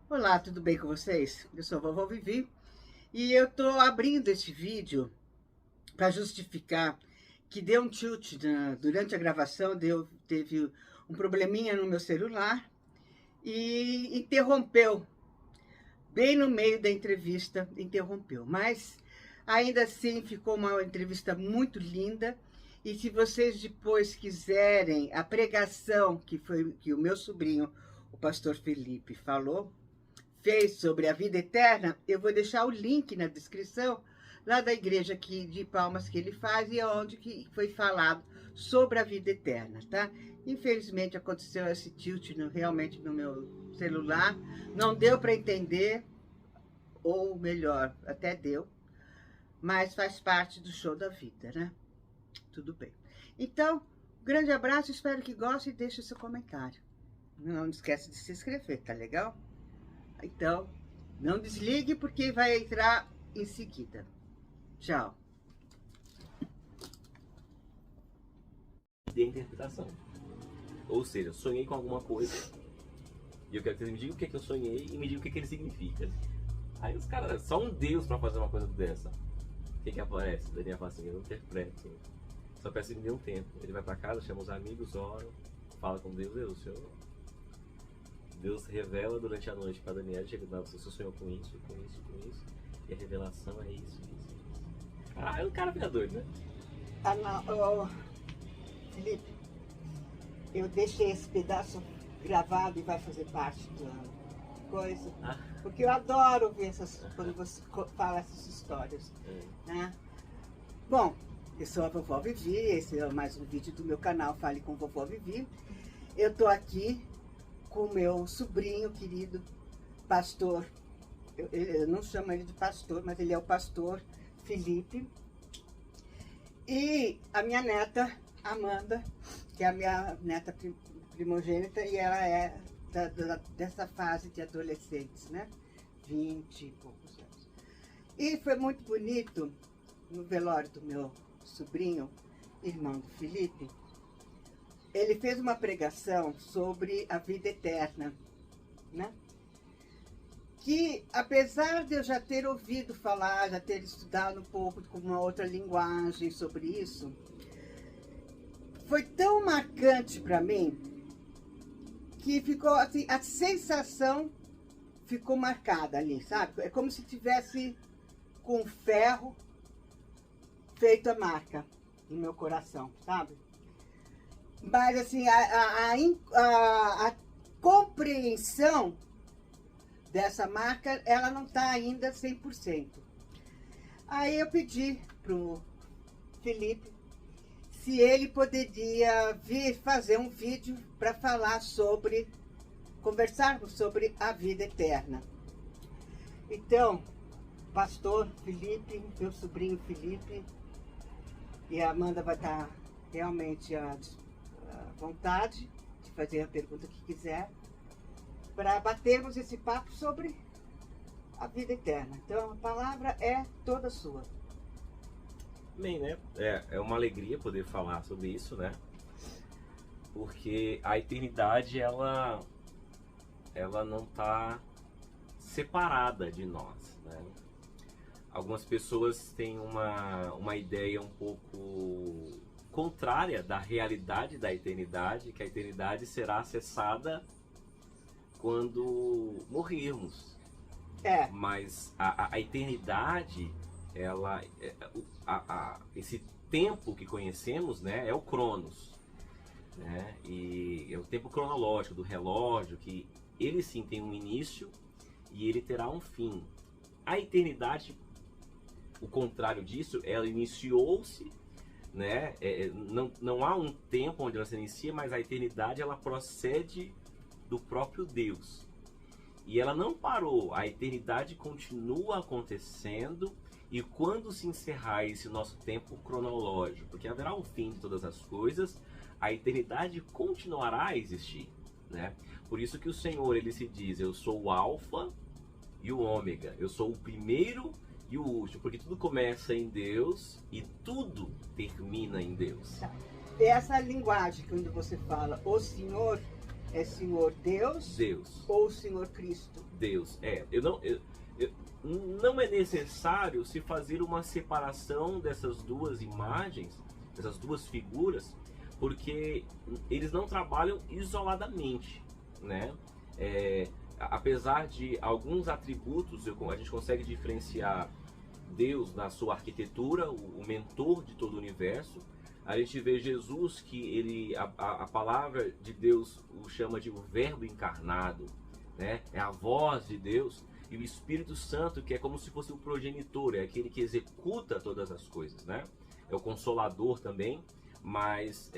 Olá, tudo bem com vocês? Eu sou a vovó Vivi e eu estou abrindo esse vídeo para justificar que deu um tilt durante a gravação, teve um probleminha no meu celular e interrompeu, bem no meio da entrevista, interrompeu. Mas ainda assim ficou uma entrevista muito linda e se vocês depois quiserem a pregação que o meu sobrinho, o pastor Felipe, fez sobre a vida eterna, eu vou deixar o link na descrição, lá da igreja aqui de Palmas que ele faz e onde que foi falado sobre a vida eterna, tá? Infelizmente aconteceu esse tilt realmente no meu celular, não deu para entender, ou melhor, até deu, mas faz parte do show da vida, né? Tudo bem. Então, grande abraço, espero que goste e deixe o seu comentário. Não esquece de se inscrever, tá legal? Então, não desligue porque vai entrar em seguida. Tchau. De interpretação. Ou seja, sonhei com alguma coisa e eu quero que você me diga o que, é que eu sonhei e me diga o que, que ele significa. Aí os caras, só um Deus pra fazer uma coisa dessa. O que, que aparece? Daniel fala assim: eu não interpreto. Só peço que me dê um tempo. Ele vai pra casa, chama os amigos, ora, fala com Deus. Deus revela durante a noite pra Daniel. Chega lá, você sonhou com isso, com isso, com isso. E a revelação é isso, isso, isso. Ah, o cara fica doido, né? Ah, não. Felipe, eu deixei esse pedaço gravado e vai fazer parte da coisa. Ah. Porque eu adoro ver quando você fala essas histórias. Né? Bom, eu sou a vovó Vivi, esse é mais um vídeo do meu canal Fale com Vovó Vivi. Eu tô aqui com o meu sobrinho querido, pastor, eu não chamo ele de pastor, mas ele é o pastor Felipe. E a minha neta, Amanda, que é a minha neta primogênita, e ela é dessa fase de adolescentes, né? 20 e poucos anos. E foi muito bonito, no velório do meu sobrinho, irmão do Felipe, ele fez uma pregação sobre a vida eterna, né? Que, apesar de eu já ter ouvido falar, já ter estudado um pouco com uma outra linguagem sobre isso, foi tão marcante para mim que ficou assim, a sensação ficou marcada ali, sabe? É como se tivesse com ferro feito a marca no meu coração, sabe? Mas assim, a compreensão dessa marca, ela não está ainda 100%. Aí eu pedi pro Felipe se ele poderia vir fazer um vídeo para falar sobre, conversarmos sobre a vida eterna. Então, pastor Felipe, meu sobrinho Felipe, e a Amanda vai estar realmente à vontade de fazer a pergunta que quiser, para batermos esse papo sobre a vida eterna. Então, a palavra é toda sua. Bem, né? É uma alegria poder falar sobre isso, né? Porque a eternidade, ela não está separada de nós, né? Algumas pessoas têm uma ideia um pouco contrária da realidade da eternidade, que a eternidade será acessada quando morrermos. Mas a eternidade, esse tempo que conhecemos, né, é o Cronos, né? E é o tempo cronológico do relógio, que ele sim tem um início e ele terá um fim. A eternidade, o contrário disso, ela iniciou-se, né? Não há um tempo onde ela se inicia, mas a eternidade ela procede do próprio Deus. E ela não parou, a eternidade continua acontecendo, e quando se encerrar esse nosso tempo cronológico, porque haverá um fim de todas as coisas, a eternidade continuará a existir, né? Por isso que o Senhor, ele se diz: eu sou o Alfa e o Ômega, eu sou o primeiro e o último, porque tudo começa em Deus e tudo termina em Deus. Essa linguagem, quando você fala o Senhor, É Senhor Deus? Deus. Ou Senhor Cristo? Deus. Não é necessário se fazer uma separação dessas duas imagens, dessas duas figuras, porque eles não trabalham isoladamente, né? Apesar de alguns atributos, a gente consegue diferenciar Deus na sua arquitetura, o mentor de todo o universo. A gente vê Jesus, que a palavra de Deus o chama de o Verbo encarnado, né? É a voz de Deus. E o Espírito Santo, que é como se fosse o progenitor, é aquele que executa todas as coisas, né? É o Consolador também, mas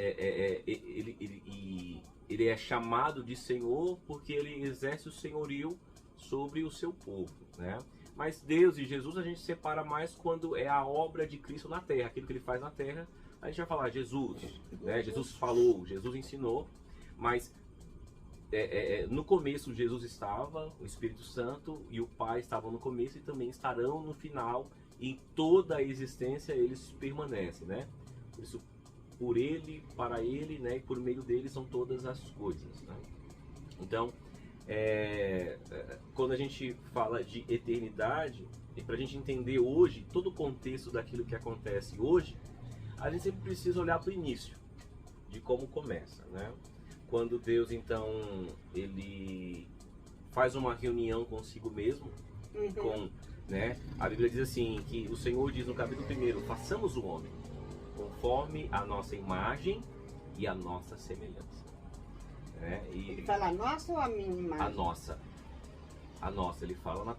ele é chamado de Senhor porque ele exerce o senhorio sobre o seu povo, né? Mas Deus e Jesus a gente separa mais quando é a obra de Cristo na terra, aquilo que ele faz na terra. A gente vai falar Jesus, né? Jesus falou, Jesus ensinou, mas no começo Jesus estava, o Espírito Santo e o Pai estavam no começo e também estarão no final, e em toda a existência eles permanecem, né? Por isso, por ele, para ele, né? E por meio dele são todas as coisas, né? Então, quando a gente fala de eternidade, e para a gente entender hoje todo o contexto daquilo que acontece hoje, a gente sempre precisa olhar para o início, de como começa, né? Quando Deus, então, ele faz uma reunião consigo mesmo, né? A Bíblia diz assim, que o Senhor diz no capítulo 1, façamos o homem conforme a nossa imagem e a nossa semelhança. Né? Ele fala a nossa ou a minha imagem? A nossa. A nossa. Ele fala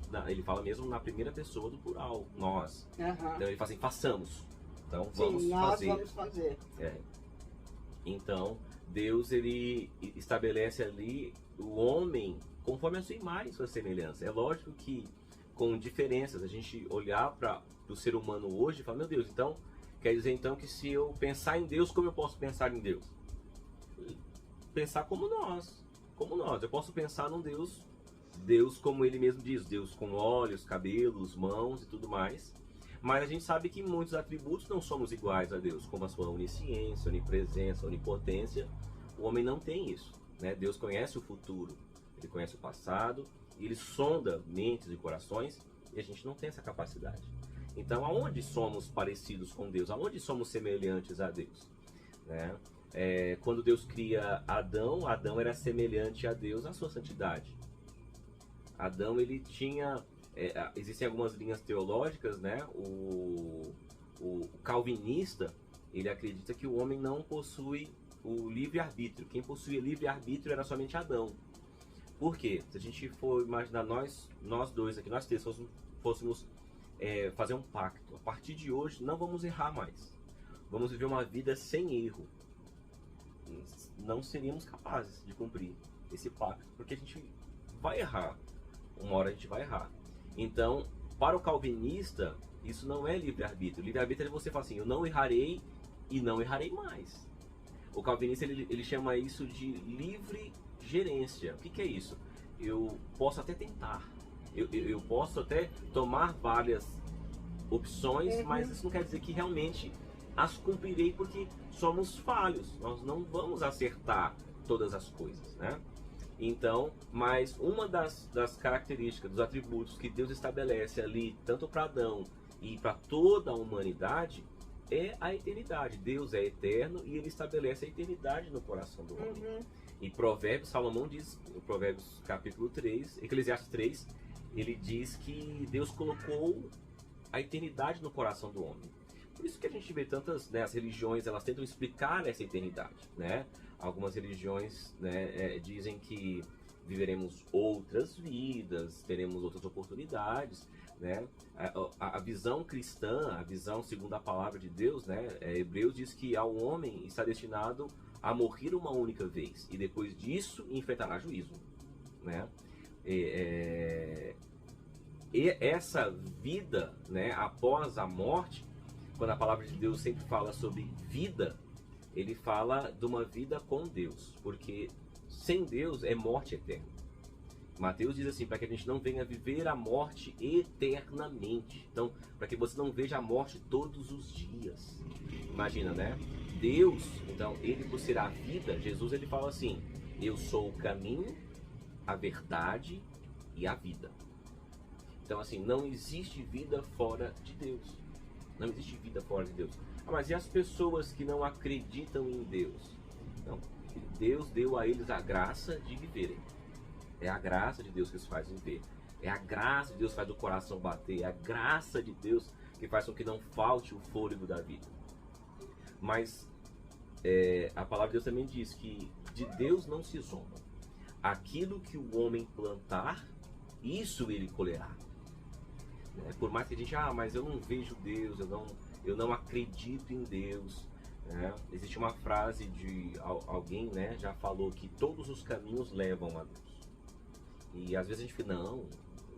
mesmo na primeira pessoa do plural, nós. Então ele fala assim, façamos. Então vamos fazer. Vamos fazer. Então Deus, ele estabelece ali o homem conforme a sua imagem, sua semelhança. É lógico que com diferenças, a gente olhar para o ser humano hoje e falar, meu Deus, então quer dizer então que se eu pensar em Deus, como eu posso pensar em Deus? Pensar como nós. Eu posso pensar num Deus como ele mesmo diz, Deus com olhos, cabelos, mãos e tudo mais. Mas a gente sabe que muitos atributos não somos iguais a Deus, como a sua onisciência, onipresença, onipotência. O homem não tem isso, né? Deus conhece o futuro, ele conhece o passado, ele sonda mentes e corações, e a gente não tem essa capacidade. Então, aonde somos parecidos com Deus? Aonde somos semelhantes a Deus? Né? Quando Deus cria Adão, Adão era semelhante a Deus na sua santidade. Adão, ele tinha... existem algumas linhas teológicas, né? O calvinista, ele acredita que o homem não possui o livre-arbítrio. Quem possuía livre-arbítrio era somente Adão. Por quê? Se a gente for imaginar nós dois aqui, nós três, fôssemos fazer um pacto. A partir de hoje, não vamos errar mais. Vamos viver uma vida sem erro. Não seríamos capazes de cumprir esse pacto, porque a gente vai errar. Uma hora a gente vai errar. Então, para o calvinista, isso não é livre-arbítrio. Livre-arbítrio é você falar assim, eu não errarei e não errarei mais. O calvinista, ele chama isso de livre gerência. O que é isso? Eu posso até tentar. Eu posso até tomar várias opções, mas isso não quer dizer que realmente as cumprirei, porque somos falhos. Nós não vamos acertar todas as coisas, né? Então, mas uma das características, dos atributos que Deus estabelece ali, tanto para Adão e para toda a humanidade, é a eternidade. Deus é eterno e ele estabelece a eternidade no coração do homem. E Provérbios, Salomão diz, no Provérbios capítulo 3, Eclesiastes 3, ele diz que Deus colocou a eternidade no coração do homem. Por isso que a gente vê tantas, né, as religiões, elas tentam explicar essa eternidade, né? Algumas religiões, né, dizem que viveremos outras vidas, teremos outras oportunidades, né? A visão cristã, a visão segundo a palavra de Deus, né? Hebreus diz que ao homem está destinado a morrer uma única vez e depois disso enfrentará juízo, né? E essa vida, né, após a morte, quando a palavra de Deus sempre fala sobre vida, ele fala de uma vida com Deus, porque sem Deus é morte eterna. Mateus diz assim, para que a gente não venha viver a morte eternamente. Então, para que você não veja a morte todos os dias. Imagina, né? Deus, então, ele por ser a vida, Jesus, ele fala assim, Eu sou o caminho, a verdade e a vida. Então, assim, não existe vida fora de Deus. Não existe vida fora de Deus. Ah, mas e as pessoas que não acreditam em Deus? Não. Deus deu a eles a graça de viverem. É a graça de Deus que os faz viver. É a graça de Deus que faz o coração bater. É a graça de Deus que faz com que não falte o fôlego da vida. Mas a palavra de Deus também diz que de Deus não se zomba. Aquilo que o homem plantar, isso ele colherá. Por mais que a gente, mas eu não vejo Deus, eu não acredito em Deus. Existe uma frase de alguém, né, já falou que todos os caminhos levam a Deus. E às vezes a gente fica, não,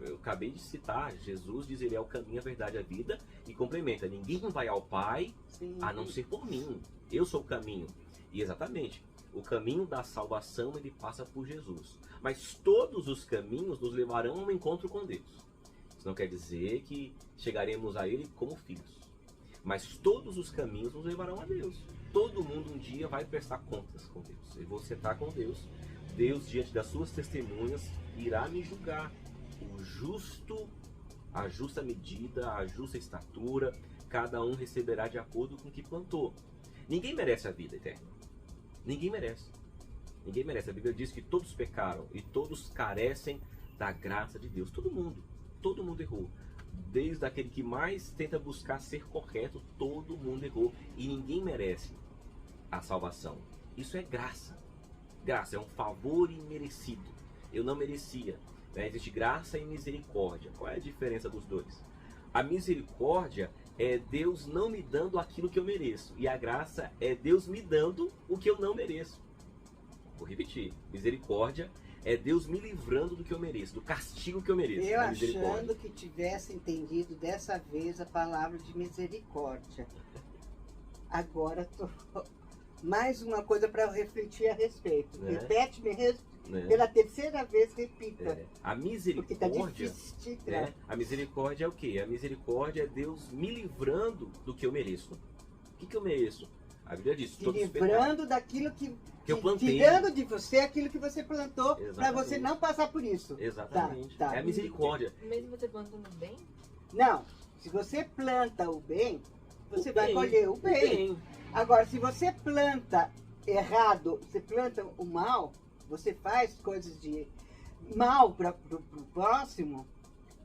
eu acabei de citar, Jesus diz ele é o caminho, a verdade, a vida, e complementa, ninguém vai ao Pai a não ser por mim. Eu sou o caminho. E exatamente, o caminho da salvação ele passa por Jesus. Mas todos os caminhos nos levarão a um encontro com Deus. Isso não quer dizer que chegaremos a Ele como filhos. Mas todos os caminhos nos levarão a Deus. Todo mundo um dia vai prestar contas com Deus. E você está com Deus. Deus, diante das suas testemunhas, irá me julgar. O justo, a justa medida, a justa estatura, cada um receberá de acordo com o que plantou. Ninguém merece a vida eterna. Ninguém merece. Ninguém merece. A Bíblia diz que todos pecaram e todos carecem da graça de Deus. Todo mundo errou. Desde aquele que mais tenta buscar ser correto, todo mundo errou. E ninguém merece a salvação. Isso é graça. Graça é um favor imerecido. Eu não merecia. Existe graça e misericórdia. Qual é a diferença dos dois? A misericórdia é Deus não me dando aquilo que eu mereço. E a graça é Deus me dando o que eu não mereço. Vou repetir. Misericórdia é Deus me livrando do que eu mereço, do castigo que eu mereço. Eu achando que tivesse entendido dessa vez a palavra de misericórdia. Agora mais uma coisa para refletir a respeito. Repete-me pela terceira vez, repita. A misericórdia, porque tá difícil de tirar. A misericórdia é o quê? A misericórdia é Deus me livrando do que eu mereço. O que eu mereço? A Bíblia diz, te livrando daquilo que eu plantei. Tirando de você aquilo que você plantou, para você não passar por isso. Exatamente. Tá. É a misericórdia. Mesmo você plantando bem? Não. Se você planta o bem, você vai colher o bem. Agora, se você planta errado, você planta o mal, você faz coisas de mal para o próximo,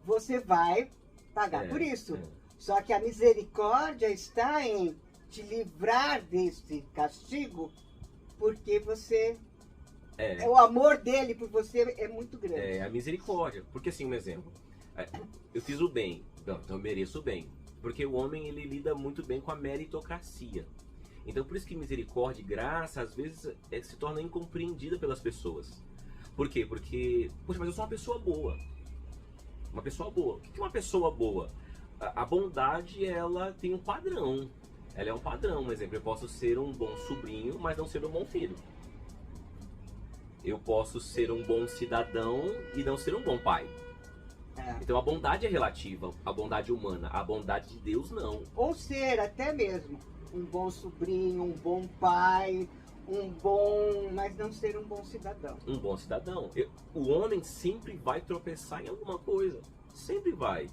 você vai pagar por isso. Só que a misericórdia está em te livrar desse castigo, porque você... o amor dele por você é muito grande. É a misericórdia. Porque assim, um exemplo. Eu fiz o bem, então eu mereço o bem. Porque o homem, ele lida muito bem com a meritocracia. Então por isso que misericórdia e graça, às vezes, se torna incompreendida pelas pessoas. Por quê? Porque, poxa, mas eu sou uma pessoa boa. Uma pessoa boa. O que é uma pessoa boa? A bondade, ela tem um padrão. Ela é um padrão. Um exemplo, eu posso ser um bom sobrinho, mas não ser um bom filho. Eu posso ser um bom cidadão e não ser um bom pai. Então a bondade é relativa, a bondade humana. A bondade de Deus, não. Ou ser até mesmo um bom sobrinho, um bom pai, mas não ser um bom cidadão. Um bom cidadão. O homem sempre vai tropeçar em alguma coisa. Sempre vai,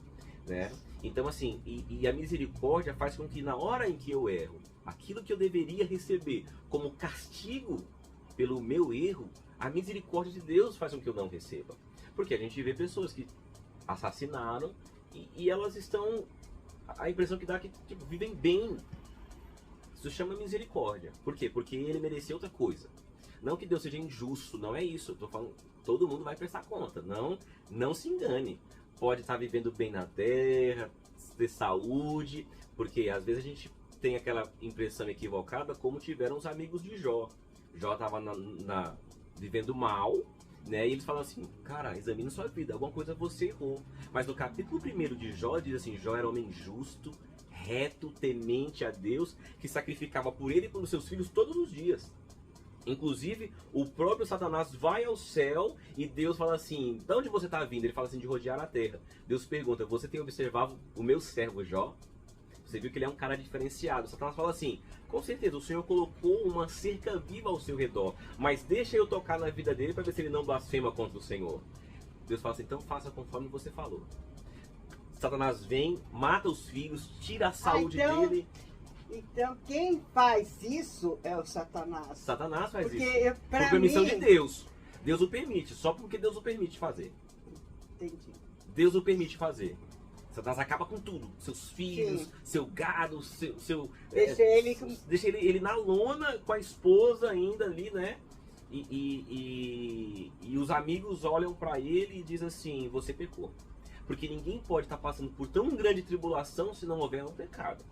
né? Então assim, e a misericórdia faz com que na hora em que eu erro, aquilo que eu deveria receber como castigo pelo meu erro, a misericórdia de Deus faz com que eu não receba. Porque a gente vê pessoas que assassinaram e elas estão... A impressão que dá é que tipo, vivem bem. Isso chama misericórdia. Por quê? Porque ele merecia outra coisa. Não que Deus seja injusto, não é isso. Eu tô falando, todo mundo vai prestar conta. Não se engane. Pode estar vivendo bem na terra, ter saúde, porque às vezes a gente tem aquela impressão equivocada como tiveram os amigos de Jó. Jó estava vivendo mal, né? E eles falam assim, cara, examine sua vida, alguma coisa você errou. Mas no capítulo 1 de Jó, diz assim, Jó era homem justo, reto, temente a Deus, que sacrificava por ele e pelos seus filhos todos os dias. Inclusive, o próprio Satanás vai ao céu e Deus fala assim, de onde você está vindo? Ele fala assim, de rodear a terra. Deus pergunta, você tem observado o meu servo Jó? Você viu que ele é um cara diferenciado. Satanás fala assim, com certeza, o Senhor colocou uma cerca viva ao seu redor, mas deixa eu tocar na vida dele para ver se ele não blasfema contra o Senhor. Deus fala assim, então faça conforme você falou. Satanás vem, mata os filhos, tira a saúde dele. Então quem faz isso é o Satanás. Satanás faz porque isso. Por permissão de Deus. Deus o permite, só porque Deus o permite fazer. Entendi. Deus o permite fazer. Satanás acaba com tudo. Seus filhos, Sim. seu gado, Deixa ele na lona com a esposa ainda ali, né? E os amigos olham pra ele e dizem assim, você pecou. Porque ninguém pode estar passando por tão grande tribulação se não houver um pecado.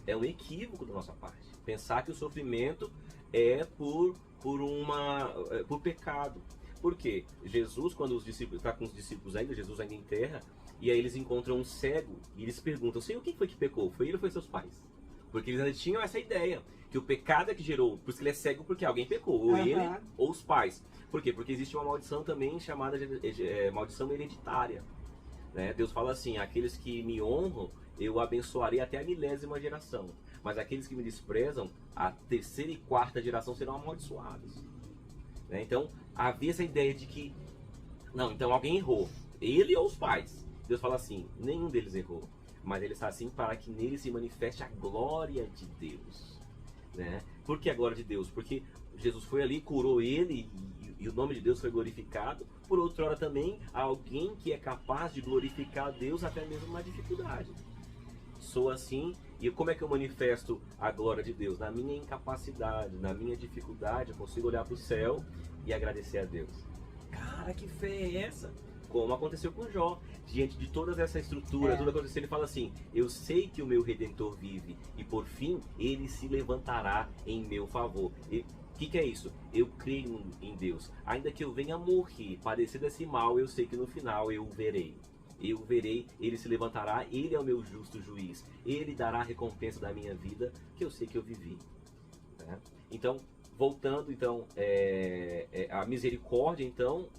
É um equívoco da nossa parte. Pensar que o sofrimento é por pecado. Por quê? Jesus, quando os discípulos está com os discípulos ainda, Jesus ainda em terra, e aí eles encontram um cego e eles perguntam, Senhor, quem foi que pecou? Foi ele ou foi seus pais? Porque eles ainda tinham essa ideia, que o pecado é que gerou, por isso que ele é cego porque alguém pecou, ou ele ou os pais. Por quê? Porque existe uma maldição também chamada maldição hereditária. Né? Deus fala assim, aqueles que me honram, eu abençoarei até a 1000ª geração. Mas aqueles que me desprezam, a 3ª e 4ª geração serão amaldiçoados. Né? Então, havia essa ideia de que, não, então alguém errou, ele ou os pais. Deus fala assim, nenhum deles errou, mas ele está assim para que nele se manifeste a glória de Deus. Né? Por que a glória de Deus? Porque Jesus foi ali, curou ele e o nome de Deus foi glorificado. Por outra hora também, alguém que é capaz de glorificar a Deus até mesmo na dificuldade. Sou assim, e como é que eu manifesto a glória de Deus? Na minha incapacidade, na minha dificuldade, eu consigo olhar para o céu e agradecer a Deus. Cara, que fé é essa? Como aconteceu com Jó. Diante de toda essa estrutura, tudo aconteceu, ele fala assim, eu sei que o meu Redentor vive, e por fim, ele se levantará em meu favor. O que é isso? Eu creio em Deus. Ainda que eu venha morrer, padecer desse mal, eu sei que no final eu o verei. Eu o verei, ele se levantará, ele é o meu justo juiz. Ele dará a recompensa da minha vida, que eu sei que eu vivi. Né? Então, voltando, então, a misericórdia, então,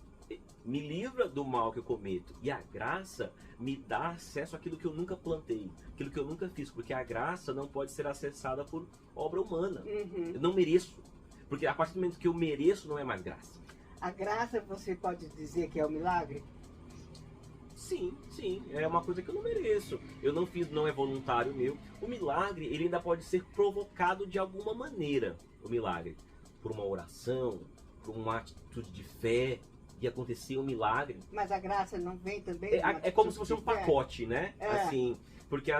me livra do mal que eu cometo. E a graça me dá acesso àquilo que eu nunca plantei, aquilo que eu nunca fiz. Porque a graça não pode ser acessada por obra humana. Eu não mereço. Porque a partir do momento que eu mereço, não é mais graça. A graça, você pode dizer que é o milagre? Sim, sim. É uma coisa que eu não mereço. Eu não fiz, não é voluntário meu. O milagre, ele ainda pode ser provocado de alguma maneira. O milagre. Por uma oração, por uma atitude de fé. E acontecer um milagre. Mas a graça não vem também? É como se fosse um pacote, né? É. Assim, porque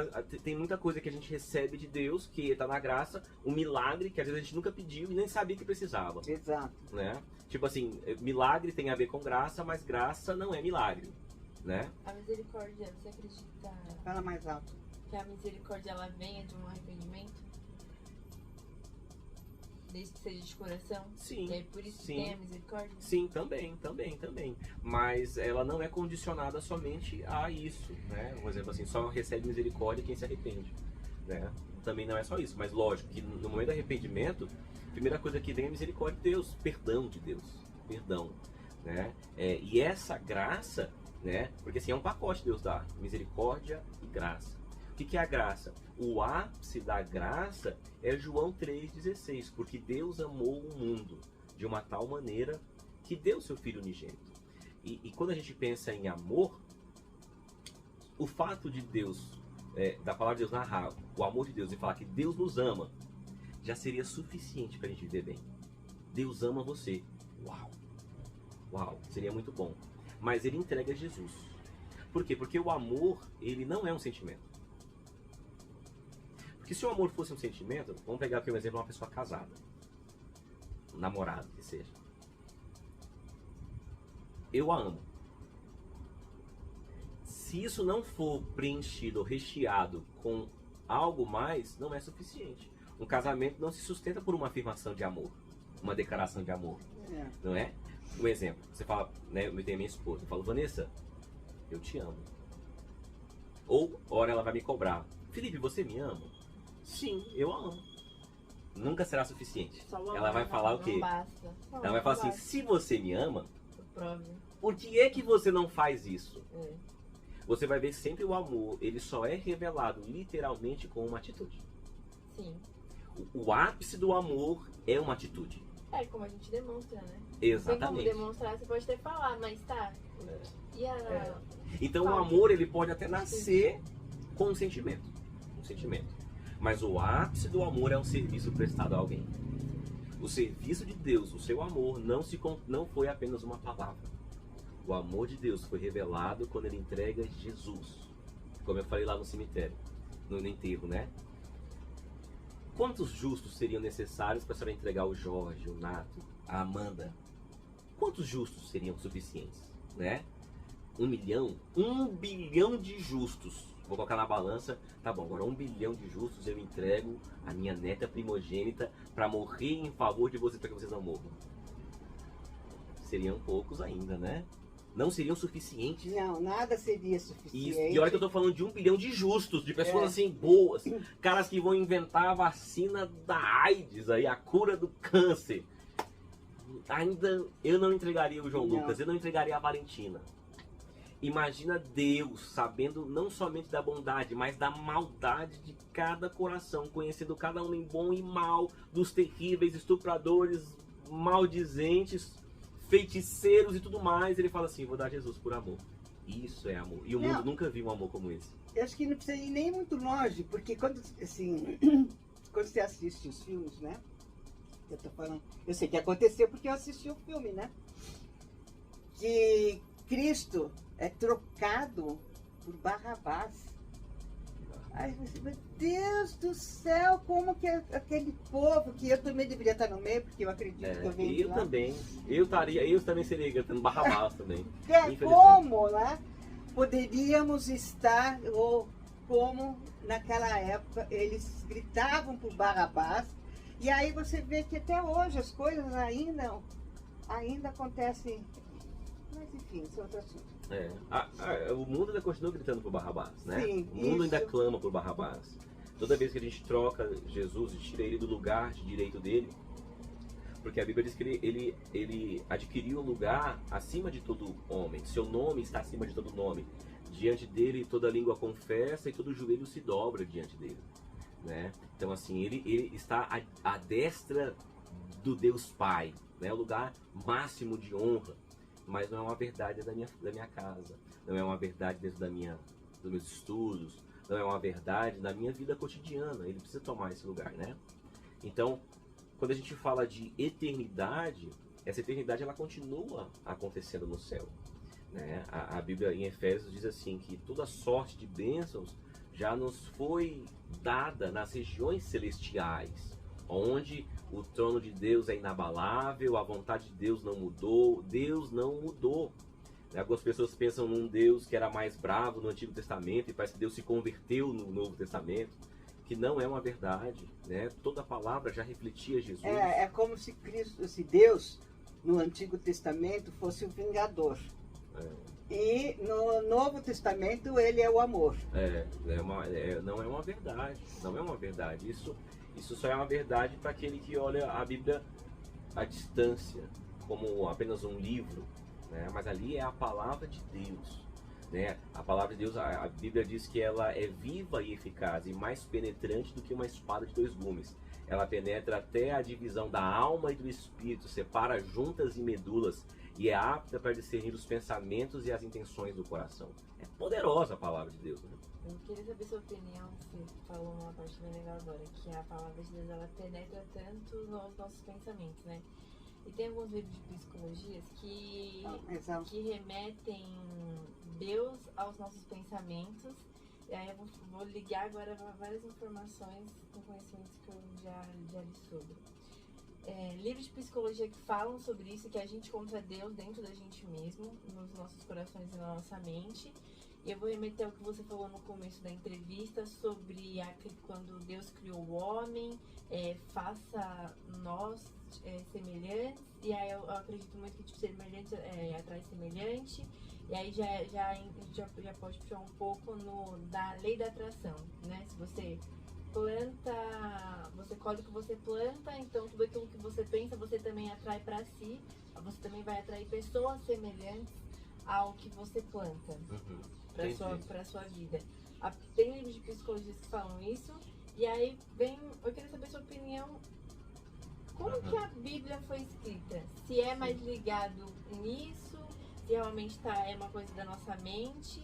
tem muita coisa que a gente recebe de Deus, que está na graça, um milagre que às vezes a gente nunca pediu e nem sabia que precisava. Exato. Né? Tipo assim, milagre tem a ver com graça, mas graça não é milagre. Né? A misericórdia, você acredita Fala mais alto. que a misericórdia ela venha de um arrependimento? Desde que seja de coração? Sim. E é por isso que sim. tem a misericórdia? Sim, também. Mas ela não é condicionada somente a isso, né? Um exemplo assim, só recebe misericórdia quem se arrepende, né? Também não é só isso, mas lógico que no momento do arrependimento, a primeira coisa que vem é a misericórdia de Deus, perdão de Deus, perdão, né? E essa graça, né? Porque assim, é um pacote que Deus dá, misericórdia e graça. O que é a graça? O ápice da graça é João 3,16, porque Deus amou o mundo de uma tal maneira que deu seu Filho unigênito. E quando a gente pensa em amor, o fato de Deus, da palavra de Deus narrar o amor de Deus e falar que Deus nos ama, já seria suficiente para a gente viver bem. Deus ama você. Uau! Uau! Seria muito bom. Mas ele entrega Jesus. Por quê? Porque o amor, ele não é um sentimento. Porque se o amor fosse um sentimento, vamos pegar aqui um exemplo de uma pessoa casada. Um namorado, que seja. Eu a amo. Se isso não for preenchido ou recheado com algo mais, não é suficiente. Um casamento não se sustenta por uma afirmação de amor, uma declaração de amor, não é? Um exemplo, você fala, né, eu tenho minha esposa, eu falo, Vanessa, eu te amo. Ou, ora ela vai me cobrar, Felipe, você me ama? Sim, eu a amo. Nunca será suficiente. Ela vai falar o quê? Não basta. Ela vai falar assim, se você me ama, Prove. por que é que você não faz isso? você vai ver sempre o amor, ele só é revelado literalmente com uma atitude. Sim. O ápice do amor é uma atitude. É como a gente demonstra, né? Exatamente. Tem como demonstrar, você pode até falar, mas tá. E a... Então o amor, ele pode até nascer com um sentimento. Um sentimento. Mas o ápice do amor é um serviço prestado a alguém. O serviço de Deus, o seu amor, não foi apenas uma palavra. O amor de Deus foi revelado quando ele entrega Jesus. Como eu falei lá no cemitério, no enterro, né? Quantos justos seriam necessários para a senhora entregar o Jorge, o Nato, a Amanda? Quantos justos seriam suficientes, né? 1 milhão? 1 bilhão de justos. Vou colocar na balança, tá bom, agora 1 bilhão de justos eu entrego a minha neta primogênita para morrer em favor de vocês, para que vocês não morram. Seriam poucos ainda, né? Não seriam suficientes. Não, nada seria suficiente. E olha que eu tô falando de 1 bilhão de justos, de pessoas assim boas, caras que vão inventar a vacina da AIDS, aí, a cura do câncer. Ainda eu não entregaria o João Lucas, eu não entregaria a Valentina. Imagina Deus sabendo não somente da bondade, mas da maldade de cada coração, conhecendo cada homem bom e mau, dos terríveis estupradores, maldizentes, feiticeiros e tudo mais. Ele fala assim, vou dar Jesus por amor. Isso é amor. E o mundo nunca viu um amor como esse. Eu acho que não precisa ir nem muito longe, porque quando, assim, quando você assiste os filmes, né? Eu tô falando, eu sei que aconteceu porque eu assisti o filme, né? Que Cristo é trocado por Barrabás. Ai, meu Deus do céu, como que aquele povo, que eu também deveria estar no meio, porque eu acredito que eu venho de lá. Eu também seria gritando Barrabás também. Como, né? Poderíamos estar, ou como naquela época eles gritavam por Barrabás, e aí você vê que até hoje as coisas ainda acontecem. Mas enfim, isso é outro assunto. O mundo ainda continua gritando por Barrabás, né? Sim, o mundo ainda clama por Barrabás. Toda vez que a gente troca Jesus e tira ele do lugar de direito dele, porque a Bíblia diz que ele adquiriu um lugar acima de todo homem. Seu nome está acima de todo nome. Diante dele toda língua confessa e todo joelho se dobra diante dele, né? Então assim, ele está à destra do Deus Pai, né? O lugar máximo de honra. Mas não é uma verdade da minha casa, não é uma verdade dentro dos meus estudos, não é uma verdade na minha vida cotidiana. Ele precisa tomar esse lugar, né? Então, quando a gente fala de eternidade, essa eternidade ela continua acontecendo no céu, né? A Bíblia em Efésios diz assim que toda sorte de bênçãos já nos foi dada nas regiões celestiais, onde o trono de Deus é inabalável, a vontade de Deus não mudou, Deus não mudou. Algumas pessoas pensam num Deus que era mais bravo no Antigo Testamento e parece que Deus se converteu no Novo Testamento, que não é uma verdade, né? Toda a palavra já refletia Jesus. É como se Deus, no Antigo Testamento, fosse o vingador. E no Novo Testamento ele é o amor. Não é uma verdade, não é uma verdade. Isso só é uma verdade para aquele que olha a Bíblia à distância, como apenas um livro, né? Mas ali é a palavra de Deus, né? A palavra de Deus, a Bíblia diz que ela é viva e eficaz e mais penetrante do que uma espada de 2 gumes. Ela penetra até a divisão da alma e do espírito, separa juntas e medulas e é apta para discernir os pensamentos e as intenções do coração. É poderosa a palavra de Deus, né? Eu queria saber sua opinião, você falou uma parte bem legal agora, que a palavra de Deus ela penetra tanto nos nossos pensamentos, né? E tem alguns livros de psicologias que remetem Deus aos nossos pensamentos. E aí eu vou ligar agora para várias informações com conhecimentos que eu já li sobre. Livros de psicologia que falam sobre isso, que a gente encontra Deus dentro da gente mesmo, nos nossos corações e na nossa mente. E eu vou remeter ao que você falou no começo da entrevista sobre quando Deus criou o homem, faça nós semelhantes, e aí eu acredito muito que tipo, semelhante atrai semelhante, e aí já pode puxar um pouco da lei da atração, né? Se você planta, você colhe o que você planta, então tudo aquilo que você pensa, você também atrai para si, você também vai atrair pessoas semelhantes ao que você planta Entendi. pra sua vida. Tem livros de psicologia que falam isso, e aí eu queria saber a sua opinião. Como que a Bíblia foi escrita? Se é mais ligado nisso, se realmente é uma coisa da nossa mente,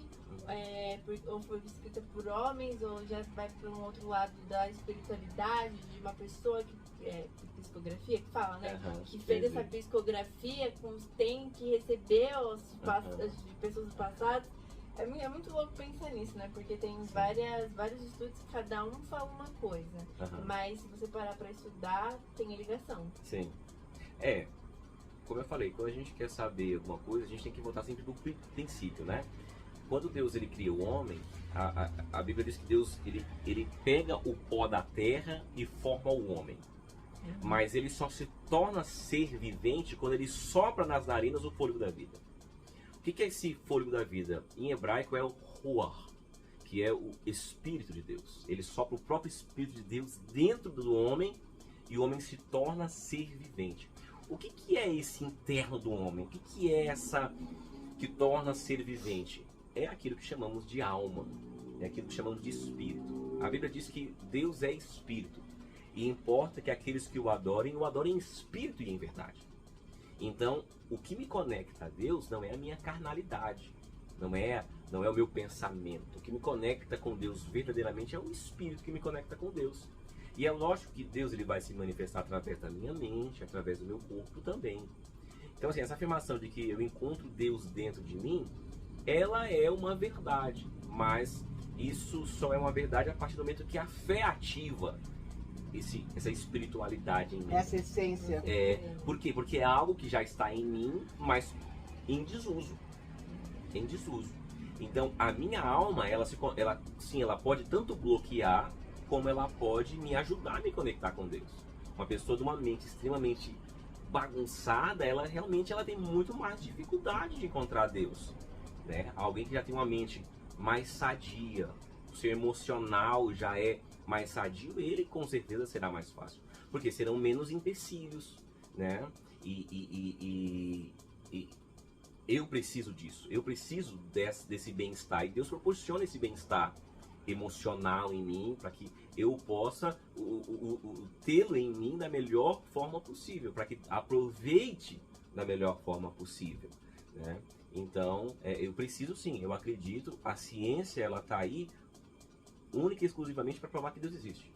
ou foi escrita por homens, ou já vai para um outro lado da espiritualidade de uma pessoa psicografia que fala, né? Que fez essa psicografia, tem que receber de pessoas do passado. É muito louco pensar nisso, né? Porque tem vários estudos que cada um fala uma coisa. Mas se você parar pra estudar, tem ligação. Sim. Como eu falei, quando a gente quer saber alguma coisa, a gente tem que voltar sempre do princípio, né? Quando Deus ele cria o homem, a Bíblia diz que Deus ele pega o pó da terra e forma o homem. Mas ele só se torna ser vivente quando ele sopra nas narinas o fôlego da vida. O que é esse fôlego da vida? Em hebraico é o ruach, que é o Espírito de Deus. Ele sopra o próprio Espírito de Deus dentro do homem e o homem se torna ser vivente. O que é esse interno do homem? O que é essa que torna ser vivente? É aquilo que chamamos de alma, é aquilo que chamamos de espírito. A Bíblia diz que Deus é espírito e importa que aqueles que o adorem em espírito e em verdade. Então, o que me conecta a Deus não é a minha carnalidade, não é o meu pensamento. O que me conecta com Deus verdadeiramente é o Espírito que me conecta com Deus. E é lógico que Deus ele vai se manifestar através da minha mente, através do meu corpo também. Então, assim, essa afirmação de que eu encontro Deus dentro de mim, ela é uma verdade, mas isso só é uma verdade a partir do momento que a fé ativa essa espiritualidade em mim. Essa essência. Por quê? Porque é algo que já está em mim, mas em desuso. Em desuso. Então, a minha alma, ela pode tanto bloquear, como ela pode me ajudar a me conectar com Deus. Uma pessoa de uma mente extremamente bagunçada, ela tem muito mais dificuldade de encontrar Deus, né? Alguém que já tem uma mente mais sadia, o seu emocional já é mais sadio, ele com certeza será mais fácil, porque serão menos empecilhos, né? E eu preciso disso, eu preciso desse bem-estar, e Deus proporciona esse bem-estar emocional em mim para que eu possa tê-lo em mim da melhor forma possível, para que aproveite da melhor forma possível, né? Então, eu preciso sim, eu acredito, a ciência ela está aí única e exclusivamente para provar que Deus existe.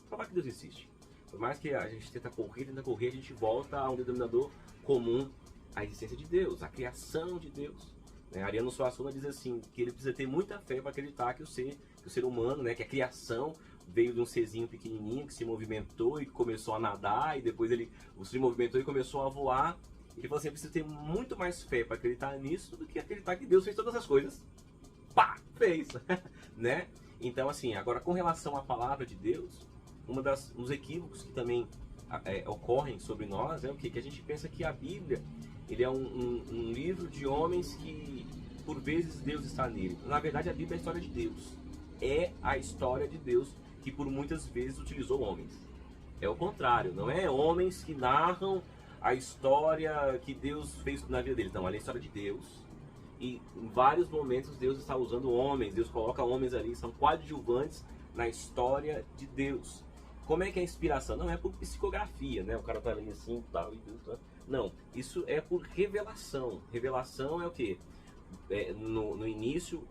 Provar que Deus existe. Por mais que a gente tenta correr, a gente volta a um denominador comum, a existência de Deus, a criação de Deus. Ariano Suassuna diz assim, que ele precisa ter muita fé para acreditar que o ser humano, né, que a criação veio de um serzinho pequenininho que se movimentou e começou a nadar, e depois ele se movimentou e começou a voar. Ele falou assim, eu preciso ter muito mais fé para acreditar nisso do que acreditar que Deus fez todas as coisas. Pá! Fez! Né? Então, assim, agora com relação à palavra de Deus, um dos equívocos que também ocorrem sobre nós é o quê? Que a gente pensa que a Bíblia ele é um livro de homens que, por vezes, Deus está nele. Na verdade, a Bíblia é a história de Deus. É a história de Deus que, por muitas vezes, utilizou homens. É o contrário, não é homens que narram a história que Deus fez na vida deles. Não, é a história de Deus. E em vários momentos Deus está usando homens, Deus coloca homens ali, são coadjuvantes na história de Deus. Como é que é a inspiração? Não é por psicografia, né? O cara tá ali assim, tal, e Deus, tá? Não, isso é por revelação. Revelação é o quê? No início,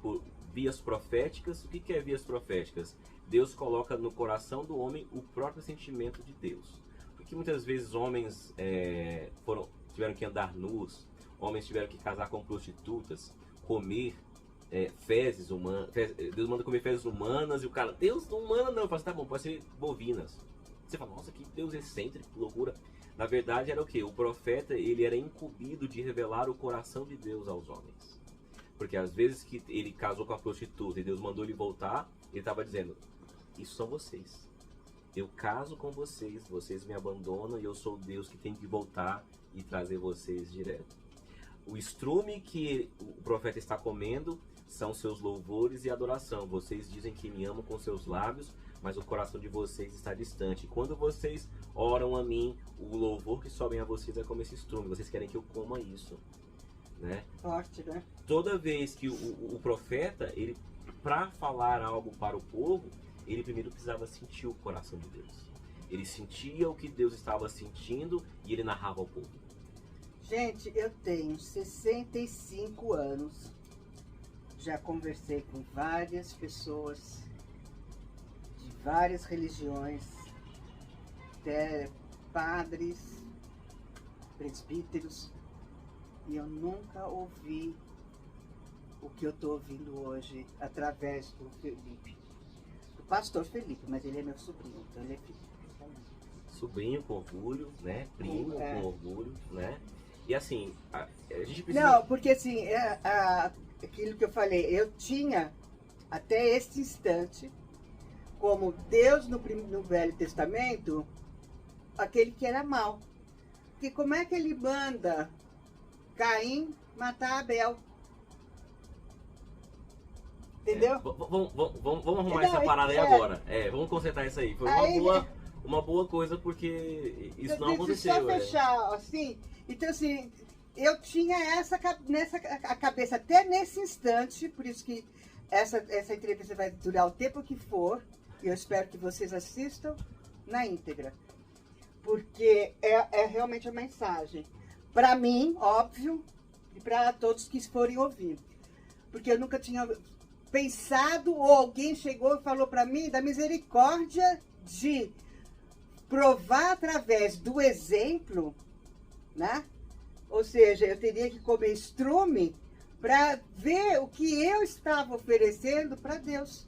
por vias proféticas. O que é vias proféticas? Deus coloca no coração do homem o próprio sentimento de Deus. Porque muitas vezes homens tiveram que andar nus, homens tiveram que casar com prostitutas, comer fezes humanas. Deus manda comer fezes humanas e o cara, Deus não manda não. Eu falo assim, tá bom, pode ser bovinas. Você fala, nossa, que Deus excêntrico, que loucura. Na verdade era o quê? O profeta, ele era incumbido de revelar o coração de Deus aos homens. Porque às vezes que ele casou com a prostituta e Deus mandou ele voltar, ele estava dizendo, isso são vocês. Eu caso com vocês, vocês me abandonam e eu sou Deus que tem que voltar e trazer vocês direto. O estrume que o profeta está comendo são seus louvores e adoração. Vocês dizem que me amam com seus lábios, mas o coração de vocês está distante. Quando vocês oram a mim, o louvor que sobem a vocês é como esse estrume. Vocês querem que eu coma isso. né? Forte, né? Toda vez que o profeta, ele, para falar algo para o povo, ele primeiro precisava sentir o coração de Deus. Ele sentia o que Deus estava sentindo e ele narrava ao povo. Gente, eu tenho 65 anos. Já conversei com várias pessoas de várias religiões, até padres, presbíteros, e eu nunca ouvi o que eu estou ouvindo hoje através do Felipe. Do pastor Felipe, mas ele é meu sobrinho, então ele é filho. Sobrinho com orgulho, né? Primo com orgulho, né? E assim, a gente precisa... Não, porque assim, aquilo que eu falei, eu tinha até este instante, como Deus no Velho Testamento, aquele que era mau. Porque como é que ele manda Caim matar Abel? Entendeu? Vamos arrumar essa parada aí agora. Vamos consertar isso aí. Foi uma boa coisa, porque isso não aconteceu. Só fechar assim. Então, assim, eu tinha a cabeça até nesse instante, por isso que essa entrevista vai durar o tempo que for, e eu espero que vocês assistam na íntegra. Porque é realmente a mensagem. Para mim, óbvio, e para todos que forem ouvir. Porque eu nunca tinha pensado, ou alguém chegou e falou para mim da misericórdia de provar através do exemplo, né? Ou seja, eu teria que comer estrume para ver o que eu estava oferecendo para Deus.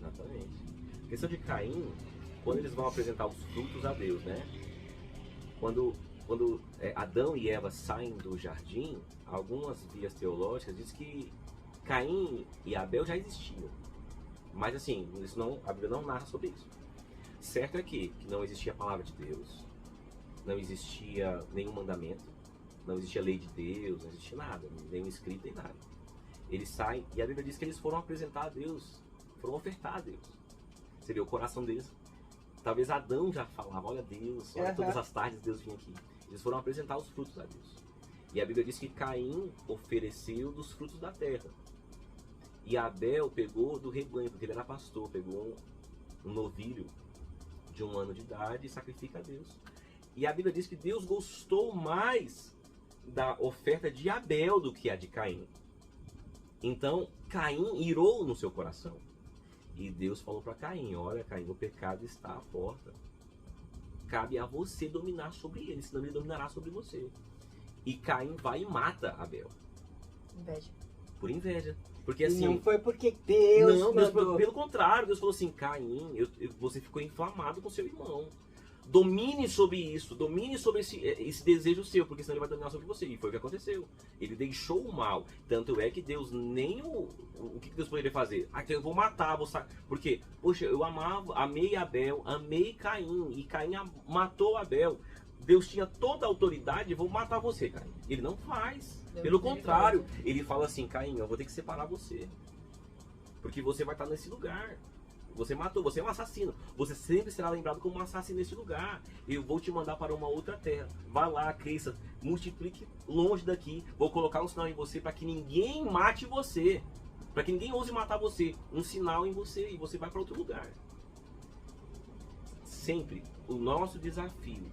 Exatamente. A questão de Caim, quando eles vão apresentar os frutos a Deus, né? Quando Adão e Eva saem do jardim, algumas vias teológicas dizem que Caim e Abel já existiam. Mas assim, a Bíblia não narra sobre isso. Certo é que não existia a palavra de Deus, não existia nenhum mandamento, não existia lei de Deus, não existia nada, nenhum escrito, nem nada. Eles saem e a Bíblia diz que eles foram apresentar a Deus, foram ofertar a Deus. Você vê o coração deles. Talvez Adão já falava, olha Deus, olha, todas as tardes Deus vinha aqui. Eles foram apresentar os frutos a Deus. E a Bíblia diz que Caim ofereceu dos frutos da terra. E Abel pegou do rebanho, porque ele era pastor, pegou um novilho de 1 ano de idade e sacrifica a Deus. E a Bíblia diz que Deus gostou mais da oferta de Abel do que a de Caim. Então, Caim irou no seu coração. E Deus falou para Caim, olha Caim, o pecado está à porta. Cabe a você dominar sobre ele, senão ele dominará sobre você. E Caim vai e mata Abel. Inveja. Por inveja. Porque assim... Não foi porque Deus mandou. Pelo contrário, Deus falou assim, Caim, você ficou inflamado com seu irmão. Domine sobre isso, domine sobre esse desejo seu, porque senão ele vai dominar sobre você. E foi o que aconteceu. Ele deixou o mal. Tanto é que Deus nem o que Deus poderia fazer? Ah, então eu vou matar, porque, poxa, eu amei Abel, amei Caim, e Caim matou Abel. Deus tinha toda a autoridade, vou matar você, Caim. Ele não faz. Pelo contrário, ele fala assim, Caim, eu vou ter que separar você. Porque você vai estar nesse lugar. Você matou, você é um assassino. Você sempre será lembrado como um assassino nesse lugar. Eu vou te mandar para uma outra terra. Vá lá, cresça, multiplique longe daqui. Vou colocar um sinal em você para que ninguém mate você. Para que ninguém ouse matar você. Um sinal em você e você vai para outro lugar. Sempre o nosso desafio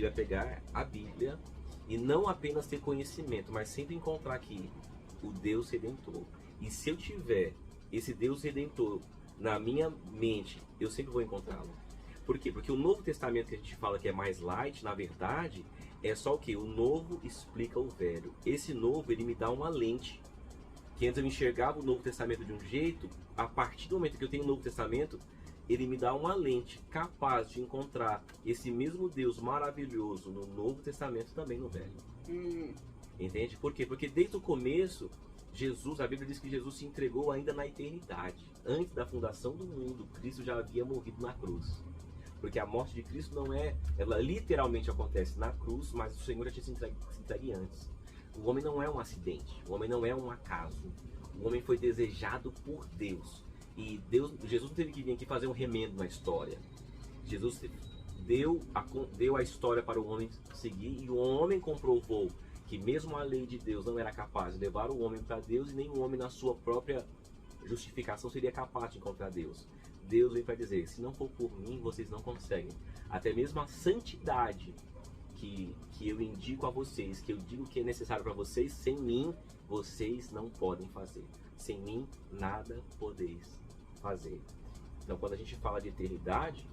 é pegar a Bíblia e não apenas ter conhecimento, mas sempre encontrar aqui o Deus Redentor. E se eu tiver esse Deus Redentor na minha mente, eu sempre vou encontrá-lo. Por quê? Porque o Novo Testamento que a gente fala que é mais light, na verdade, é só o quê? O Novo explica o Velho. Esse Novo, ele me dá uma lente. Que antes eu enxergava o Novo Testamento de um jeito, a partir do momento que eu tenho o Novo Testamento, ele me dá uma lente capaz de encontrar esse mesmo Deus maravilhoso no Novo Testamento também no Velho. Entende? Por quê? Porque desde o começo, Jesus, a Bíblia diz que Jesus se entregou ainda na eternidade. Antes da fundação do mundo, Cristo já havia morrido na cruz. Porque a morte de Cristo não ela literalmente acontece na cruz, mas o Senhor já tinha se entregue antes. O homem não é um acidente, o homem não é um acaso. O homem foi desejado por Jesus não teve que vir aqui fazer um remendo na história. deu a história para o homem seguir, e o homem comprovou que mesmo a lei de Deus não era capaz de levar o homem para Deus, e nem o homem na sua própria justificação seria capaz de encontrar Deus. Deus vem para dizer, se não for por mim, vocês não conseguem. Até mesmo a santidade que eu indico a vocês, que eu digo que é necessário para vocês, sem mim, vocês não podem fazer. Sem mim, nada podeis fazer. Então, quando a gente fala de eternidade,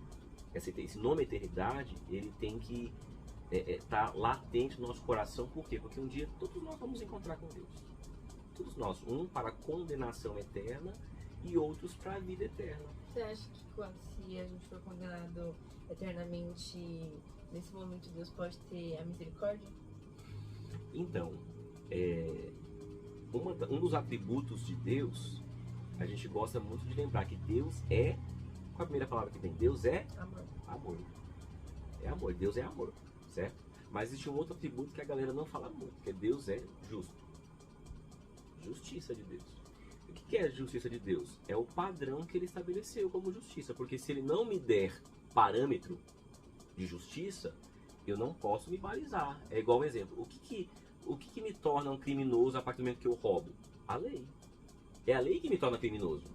esse nome eternidade, ele tem que estar latente no nosso coração. Por quê? Porque um dia todos nós vamos encontrar com Deus. Todos nós. Um para a condenação eterna e outros para a vida eterna. Você acha que se a gente for condenado eternamente, nesse momento Deus pode ter a misericórdia? Então, um dos atributos de Deus, a gente gosta muito de lembrar que Deus é... Qual é a primeira palavra que vem? Deus é... Amor. Amor. É amor. Deus é amor, certo? Mas existe um outro atributo que a galera não fala muito, que é Deus é justo. Justiça de Deus. O que é a justiça de Deus? É o padrão que ele estabeleceu como justiça. Porque se ele não me der parâmetro de justiça, eu não posso me balizar. É igual um exemplo. O que me torna um criminoso a partir do momento que eu roubo? A lei. É a lei que me torna criminoso.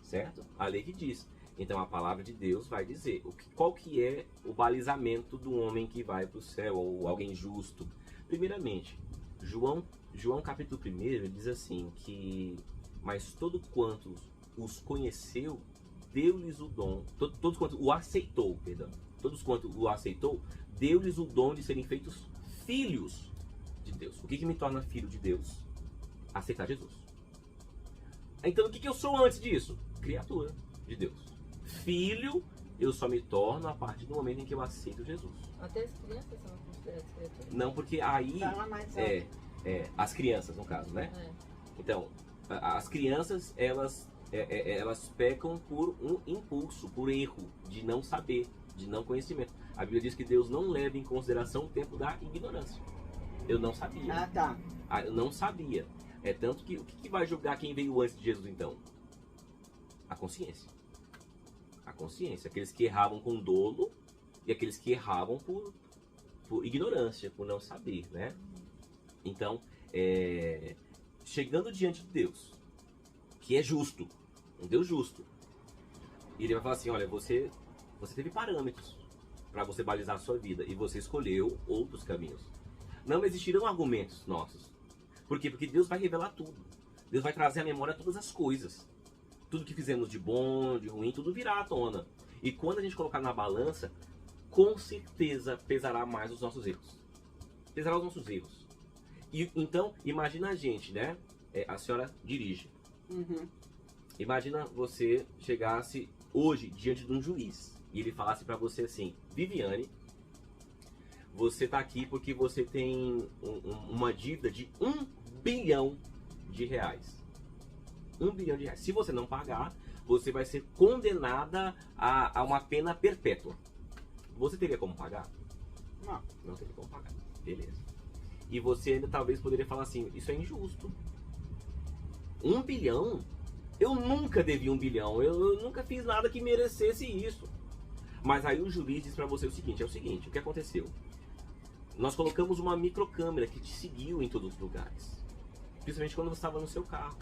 Certo? A lei que diz. Então a palavra de Deus vai dizer qual que é o balizamento do homem que vai para o céu, ou alguém justo. Primeiramente, João capítulo 1, ele diz assim, que mas todo quanto os conheceu, deu-lhes o dom, todos quanto o aceitou, todos quanto o aceitou, deu-lhes o dom de serem feitos filhos de Deus. O que me torna filho de Deus? Aceitar Jesus. Então o que eu sou antes disso? Criatura de Deus. Filho, eu só me torno a partir do momento em que eu aceito Jesus. Até as crianças são consideradas criaturas? Não, porque aí... Fala mais as crianças, no caso, né? Então, as crianças, elas pecam por um impulso, por erro, de não saber, de não conhecimento. A Bíblia diz que Deus não leva em consideração o tempo da ignorância. Eu não sabia. Ah, tá. Eu não sabia. É tanto que o que vai julgar quem veio antes de Jesus, então? A consciência. A consciência. Aqueles que erravam com dolo e aqueles que erravam por ignorância, por não saber, né? Então, chegando diante de Deus, que é justo, um Deus justo, ele vai falar assim, olha, você teve parâmetros para você balizar a sua vida e você escolheu outros caminhos. Não existirão argumentos nossos. Por quê? Porque Deus vai revelar tudo. Deus vai trazer à memória todas as coisas. Tudo que fizemos de bom, de ruim, tudo virá à tona. E quando a gente colocar na balança, com certeza pesará mais os nossos erros. Pesará os nossos erros. E, então, imagina a gente, né? A senhora dirige. Uhum. Imagina você chegasse hoje diante de um juiz e ele falasse pra você assim, Viviane, você tá aqui porque você tem uma dívida de R$1 bilhão. 1 bilhão de reais. Se você não pagar, você vai ser condenada a uma pena perpétua. Você teria como pagar? Não. Não teria como pagar. Beleza. E você ainda talvez poderia falar assim, isso é injusto. 1 bilhão? Eu nunca devi 1 bilhão. Eu nunca fiz nada que merecesse isso. Mas aí o juiz diz pra você o seguinte, o que aconteceu? Nós colocamos uma microcâmera que te seguiu em todos os lugares. Principalmente quando você estava no seu carro.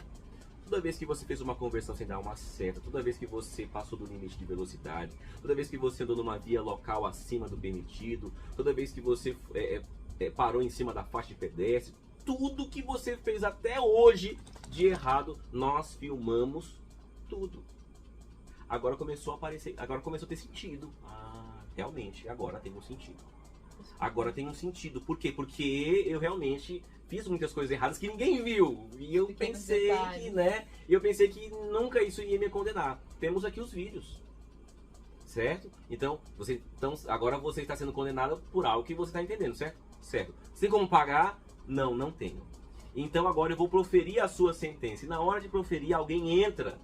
Toda vez que você fez uma conversão sem dar uma seta, toda vez que você passou do limite de velocidade, toda vez que você andou numa via local acima do permitido, toda vez que você parou em cima da faixa de pedestre, tudo que você fez até hoje de errado, nós filmamos tudo. Agora começou a aparecer, agora começou a ter sentido. Realmente, agora tem um sentido. Agora tem um sentido. Por quê? Porque eu realmente fiz muitas coisas erradas que ninguém viu. E eu pensei que, né? Eu pensei que nunca isso ia me condenar. Temos aqui os vídeos. Certo? Então, agora você está sendo condenado por algo que você está entendendo, certo? Certo. Você tem como pagar? Não, não tenho. Então agora eu vou proferir a sua sentença. E na hora de proferir, alguém entra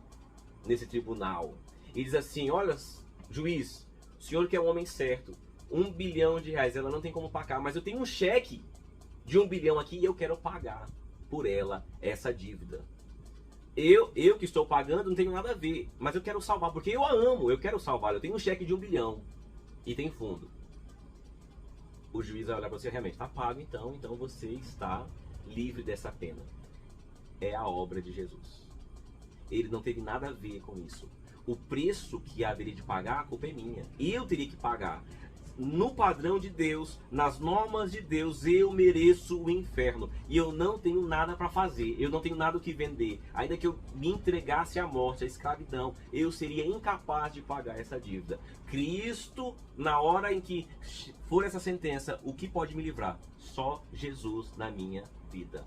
nesse tribunal e diz assim, olha, juiz, o senhor que é um homem certo, 1 bilhão de reais, ela não tem como pagar, mas eu tenho um cheque de 1 bilhão aqui e eu quero pagar por ela essa dívida. Eu que estou pagando não tenho nada a ver, mas eu quero salvar, porque eu a amo, eu quero salvar, eu tenho um cheque de 1 bilhão. e tem fundo. O juiz vai olhar para você, realmente está pago, então você está livre dessa pena. É a obra de Jesus. Ele não teve nada a ver com isso. O preço que haveria de pagar, a culpa é minha. Eu teria que pagar. No padrão de Deus, nas normas de Deus, eu mereço o inferno. E eu não tenho nada para fazer. Eu não tenho nada o que vender. Ainda que eu me entregasse à morte, à escravidão, eu seria incapaz de pagar essa dívida. Cristo, na hora em que for essa sentença, o que pode me livrar? Só Jesus na minha vida.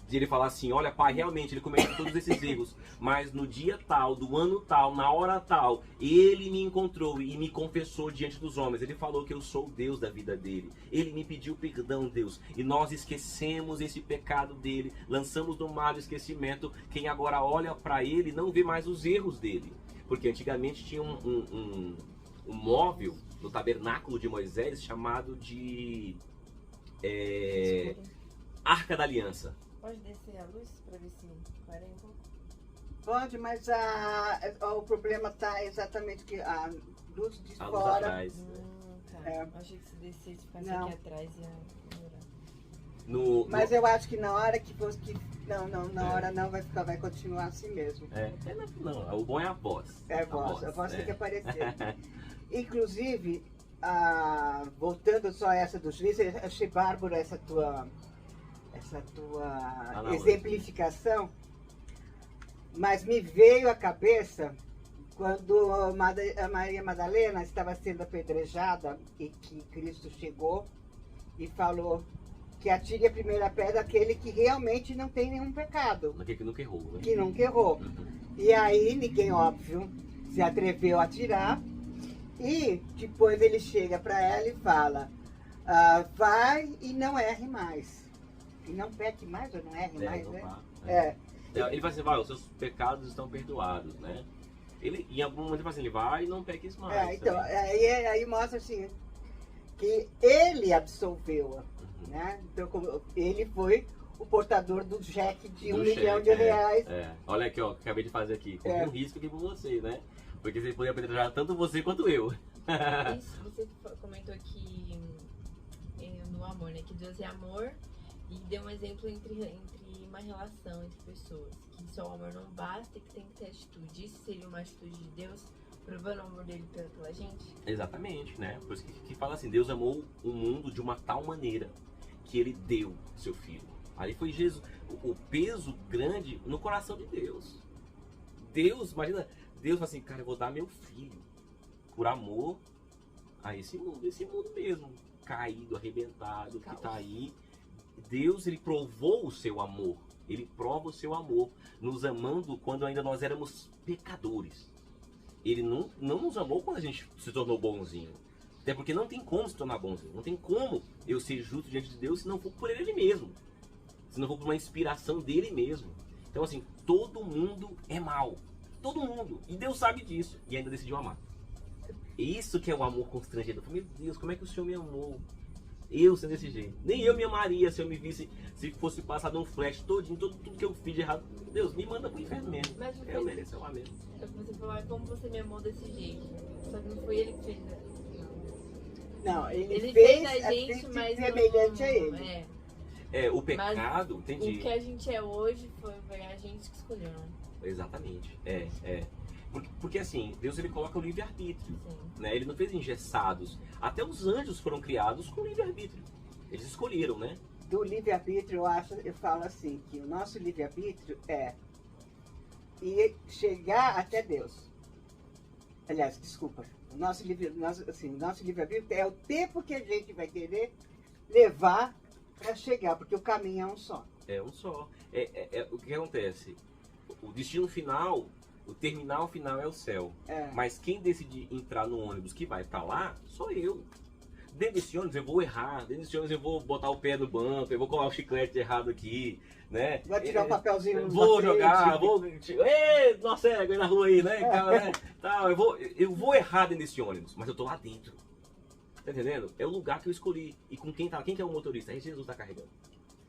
De ele falar assim, olha pai, realmente ele cometeu todos esses erros, mas no dia tal, do ano tal, na hora tal, ele me encontrou e me confessou diante dos homens. Ele falou que eu sou o Deus da vida dele. Ele me pediu perdão, Deus, e nós esquecemos esse pecado dele, lançamos no mar do esquecimento. Quem agora olha para ele não vê mais os erros dele, porque antigamente tinha um móvel no tabernáculo de Moisés chamado de Arca da Aliança. Pode descer a luz para ver se parei um pouco? Pode, mas o problema está exatamente que a luz de A luz fora. atrás. Tá. É. Achei que se descesse, ficasse Não. aqui atrás ia melhorar. Mas eu acho que na hora que fosse que. Na hora não vai continuar assim mesmo. Não, o bom é a voz. É a voz tem que aparecer. É. Inclusive, voltando só a essa do juiz, eu achei bárbaro essa tua exemplificação, mas me veio à cabeça quando a Maria Madalena estava sendo apedrejada e que Cristo chegou e falou que atire a primeira pedra aquele que realmente não tem nenhum pecado. Aquele que nunca errou, né? Que nunca errou. E aí ninguém, óbvio, se atreveu a atirar. E depois ele chega para ela e fala, vai e não erre mais. E não peque mais ou não erre mais, né? Ele vai assim, os seus pecados estão perdoados, né? Ele, em algum momento ele fala assim, ele vai e não peques mais. Então, aí mostra assim, que ele absolveu-a, né? Então, como ele foi o portador do cheque de $1 milhão de reais. Olha aqui, ó, acabei de fazer aqui. Corri um risco aqui por você, né? Porque você poderia apedrejar tanto você quanto eu. Isso, você comentou aqui no amor, né? Que Deus é amor. E deu um exemplo entre uma relação entre pessoas. Que só o amor não basta e que tem que ter atitude. Isso seria uma atitude de Deus, provando o amor dele pela gente? Exatamente, né? Por isso que fala assim, Deus amou o mundo de uma tal maneira que ele deu seu filho. Ali foi Jesus, o peso grande no coração de Deus. Deus, imagina, Deus fala assim, cara, eu vou dar meu filho por amor a esse mundo mesmo, caído, arrebentado, que tá aí. Deus, ele provou o seu amor. Ele prova o seu amor, nos amando quando ainda nós éramos pecadores. Ele não nos amou quando a gente se tornou bonzinho. Até porque não tem como se tornar bonzinho. Não tem como eu ser justo diante de Deus se não for por ele mesmo. Se não for por uma inspiração dele mesmo. Então assim, todo mundo é mau. Todo mundo. E Deus sabe disso. E ainda decidiu amar. Isso que é o amor constrangido. Meu Deus, como é que o Senhor me amou? Eu sendo desse jeito. Nem eu me amaria se eu me visse, se fosse passado um flash todinho, tudo que eu fiz de errado. Deus, me manda pro inferno mesmo. Mas eu mereço amar mesmo. Você falou, como você me amou desse jeito. Só que não foi ele que fez. Não, ele fez a gente, mas semelhante a ele. O pecado, entendi. O que a gente é hoje foi a gente que escolheu, né? Exatamente. Porque assim, Deus ele coloca o livre-arbítrio, né? Ele não fez engessados. Até os anjos foram criados com livre-arbítrio. Eles escolheram, né? Do livre-arbítrio, eu falo assim, que o nosso livre-arbítrio é chegar até Deus. Aliás, desculpa. O nosso livre-arbítrio é o tempo que a gente vai querer levar para chegar, porque o caminho é um só. É um só. O que acontece? O destino final, o terminal final é o céu. Mas quem decide entrar no ônibus que vai para lá, sou eu. Dentro desse ônibus eu vou errar, dentro desse ônibus eu vou botar o pé no banco, eu vou colar o chiclete errado aqui, né? Vou tirar um papelzinho no vou jogar, ei, nossa, cego aí na rua aí, né? Eu vou errar dentro desse ônibus, mas eu tô lá dentro. Tá entendendo? É o lugar que eu escolhi. E com quem que é o motorista? Aí Jesus tá carregando.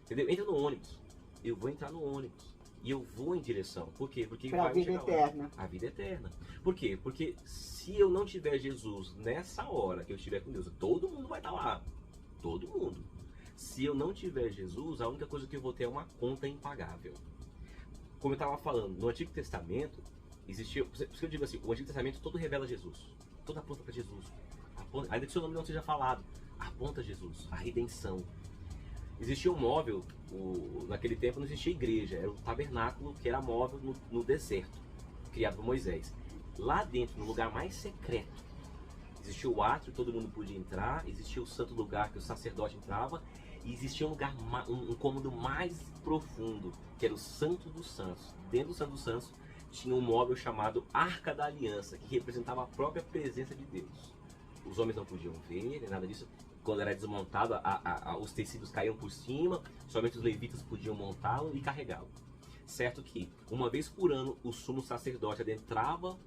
Entendeu? Entra no ônibus. Eu vou entrar no ônibus. e eu vou em direção. Por quê? Porque para a vida eterna. A vida eterna. Por quê? Porque se eu não tiver Jesus nessa hora que eu estiver com Deus, todo mundo vai estar lá. Todo mundo. Se eu não tiver Jesus, a única coisa que eu vou ter é uma conta impagável. Como eu estava falando, no Antigo Testamento, existia... Por isso que eu digo assim, o Antigo Testamento todo revela Jesus. Toda aponta para Jesus. Ainda que o seu nome não seja falado, aponta Jesus, a redenção. Existia um móvel, naquele tempo não existia igreja, era o tabernáculo que era móvel no deserto, criado por Moisés. Lá dentro, no lugar mais secreto, existia o átrio, todo mundo podia entrar, existia o santo lugar que o sacerdote entrava, e existia um lugar, um cômodo mais profundo, que era o Santo dos Santos. Dentro do Santo dos Santos tinha um móvel chamado Arca da Aliança, que representava a própria presença de Deus. Os homens não podiam ver, nem nada disso. Quando era desmontado, os tecidos caíam por cima, somente os levitas podiam montá-lo e carregá-lo. Certo que, uma vez por ano, o sumo sacerdote adentrava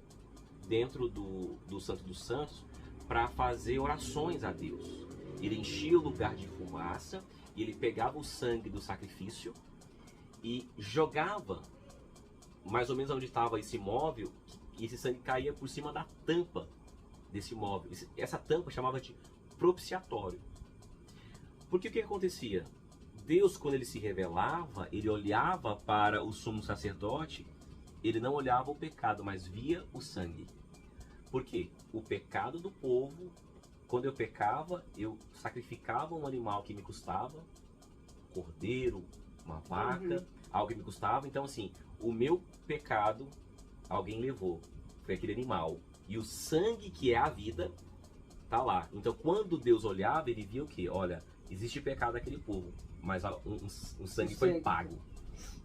dentro do Santo dos Santos para fazer orações a Deus. Ele enchia o lugar de fumaça, e ele pegava o sangue do sacrifício e jogava mais ou menos onde estava esse móvel, e esse sangue caía por cima da tampa desse móvel. Essa tampa chamava de propiciatório. Porque o que acontecia? Deus, quando ele se revelava, ele olhava para o sumo sacerdote, ele não olhava o pecado, mas via o sangue. Por quê? O pecado do povo, quando eu pecava, eu sacrificava um animal que me custava, cordeiro, uma vaca, algo que me custava. Então, assim, o meu pecado, alguém levou, foi aquele animal. E o sangue, que é a vida, tá lá. Então, quando Deus olhava, ele via o quê? Olha, existe pecado naquele povo, mas um sangue foi pago.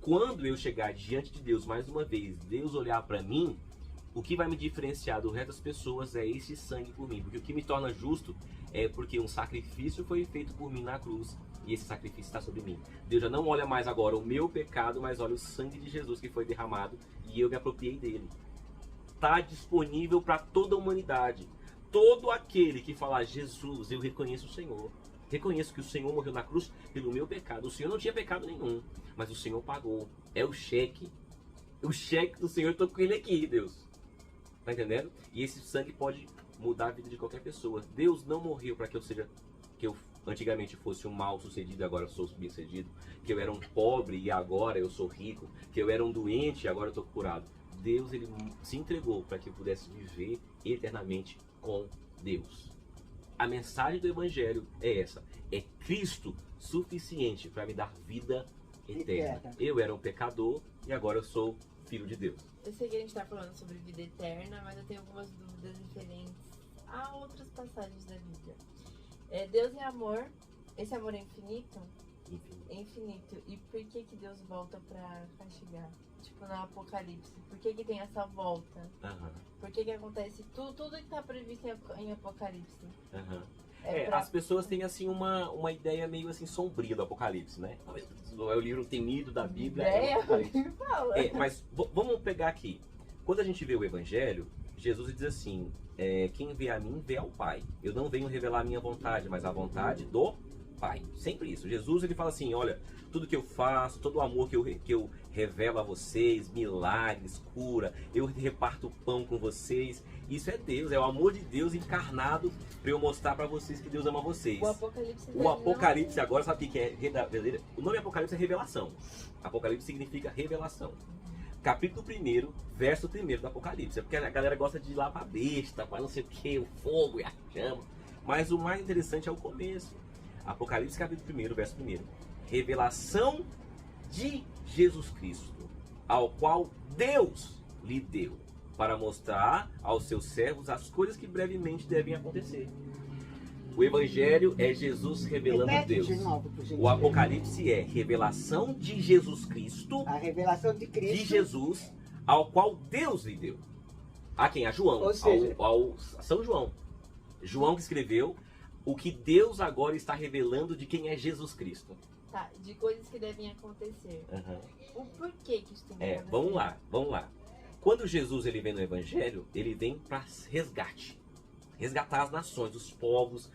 Quando eu chegar diante de Deus, mais uma vez, Deus olhar para mim, o que vai me diferenciar do resto das pessoas é esse sangue por mim. Porque o que me torna justo é porque um sacrifício foi feito por mim na cruz, e esse sacrifício está sobre mim. Deus já não olha mais agora o meu pecado, mas olha o sangue de Jesus que foi derramado, e eu me apropriei dele. Está disponível para toda a humanidade. Todo aquele que falar Jesus, eu reconheço o Senhor. Reconheço que o Senhor morreu na cruz pelo meu pecado. O Senhor não tinha pecado nenhum, mas o Senhor pagou. É o cheque. O cheque do Senhor, eu estou com ele aqui, Deus. Tá entendendo? E esse sangue pode mudar a vida de qualquer pessoa. Deus não morreu para que eu antigamente fosse um mal sucedido e agora eu sou bem sucedido. Que eu era um pobre e agora eu sou rico. Que eu era um doente e agora eu estou curado. Deus, ele se entregou para que eu pudesse viver eternamente com Deus. A mensagem do Evangelho é essa. É Cristo suficiente para me dar vida eterna. Eu era um pecador e agora eu sou filho de Deus. Eu sei que a gente está falando sobre vida eterna, mas eu tenho algumas dúvidas referentes a outras passagens da Bíblia. Deus é amor. Esse amor é infinito? É infinito. E por que Deus volta para castigar? Tipo no Apocalipse. Por que tem essa volta? Por que acontece tudo que está previsto em Apocalipse? As pessoas têm assim uma ideia meio assim sombria do Apocalipse, né? É o livro temido da Bíblia. Mas vamos pegar aqui. Quando a gente vê o Evangelho, Jesus diz assim: quem vê a mim vê ao Pai. Eu não venho revelar a minha vontade, mas a vontade do Pai. Sempre isso. Jesus, ele fala assim: olha, tudo que eu faço, todo o amor que eu revelo a vocês, milagres, cura, eu reparto pão com vocês. Isso é Deus, é o amor de Deus encarnado para eu mostrar para vocês que Deus ama vocês. O Apocalipse agora, sabe o que é? O nome Apocalipse é revelação. Apocalipse significa revelação. Capítulo 1, verso 1 do Apocalipse. É porque a galera gosta de ir lá pra besta, para não sei o que, o fogo e a chama. Mas o mais interessante é o começo. Apocalipse capítulo 1, verso 1. Revelação de Jesus Cristo, ao qual Deus lhe deu, para mostrar aos seus servos as coisas que brevemente devem acontecer. O Evangelho é Jesus revelando Deus. De novo, o Apocalipse é revelação de Jesus Cristo. A revelação de Cristo. De Jesus, ao qual Deus lhe deu. A quem? A João. Ou seja, ao São João. João que escreveu o que Deus agora está revelando de quem é Jesus Cristo. Tá, de coisas que devem acontecer. O porquê que isso tem que acontecer? Vamos lá. Quando Jesus ele vem no Evangelho, ele vem para resgate. Resgatar as nações, os povos.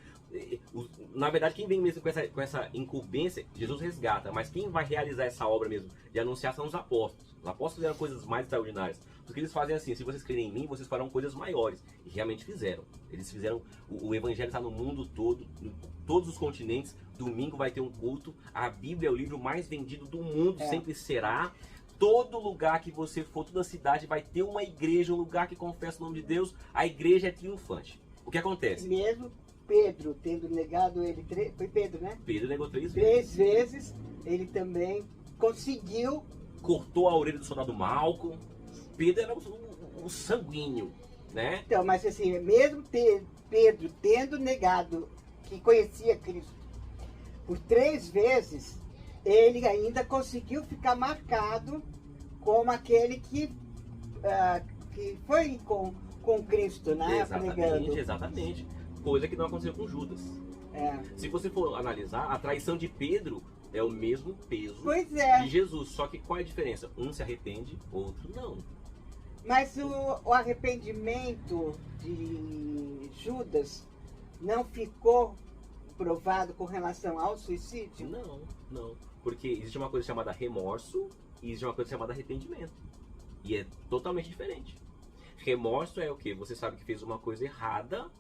Na verdade, quem vem mesmo com essa incumbência, Jesus resgata, mas quem vai realizar essa obra mesmo de anunciar são os apóstolos. Os apóstolos fizeram coisas mais extraordinárias. Porque eles fazem assim, se vocês crerem em mim, vocês farão coisas maiores. E realmente fizeram. Eles fizeram, o evangelho está no mundo todo, em todos os continentes. Domingo vai ter um culto. A Bíblia é o livro mais vendido do mundo, sempre será. Todo lugar que você for, toda cidade vai ter uma igreja, um lugar que confessa o nome de Deus. A igreja é triunfante. O que acontece? Mesmo Pedro tendo negado ele, foi Pedro, né? Pedro negou 3 vezes. vezes. 3 vezes, ele também conseguiu. Cortou a orelha do soldado Malco. Pedro era um sanguíneo, né? Então, mas assim, mesmo Pedro tendo negado que conhecia Cristo por 3 vezes, ele ainda conseguiu ficar marcado como aquele que foi com Cristo, né? Exatamente, exatamente. Coisa que não aconteceu com Judas. Se você for analisar, a traição de Pedro é o mesmo peso de Jesus. Só que qual é a diferença? Um se arrepende, outro não. Mas o arrependimento de Judas não ficou provado com relação ao suicídio? Não, não. Porque existe uma coisa chamada remorso e existe uma coisa chamada arrependimento. E é totalmente diferente. Remorso é o quê? Você sabe que fez uma coisa errada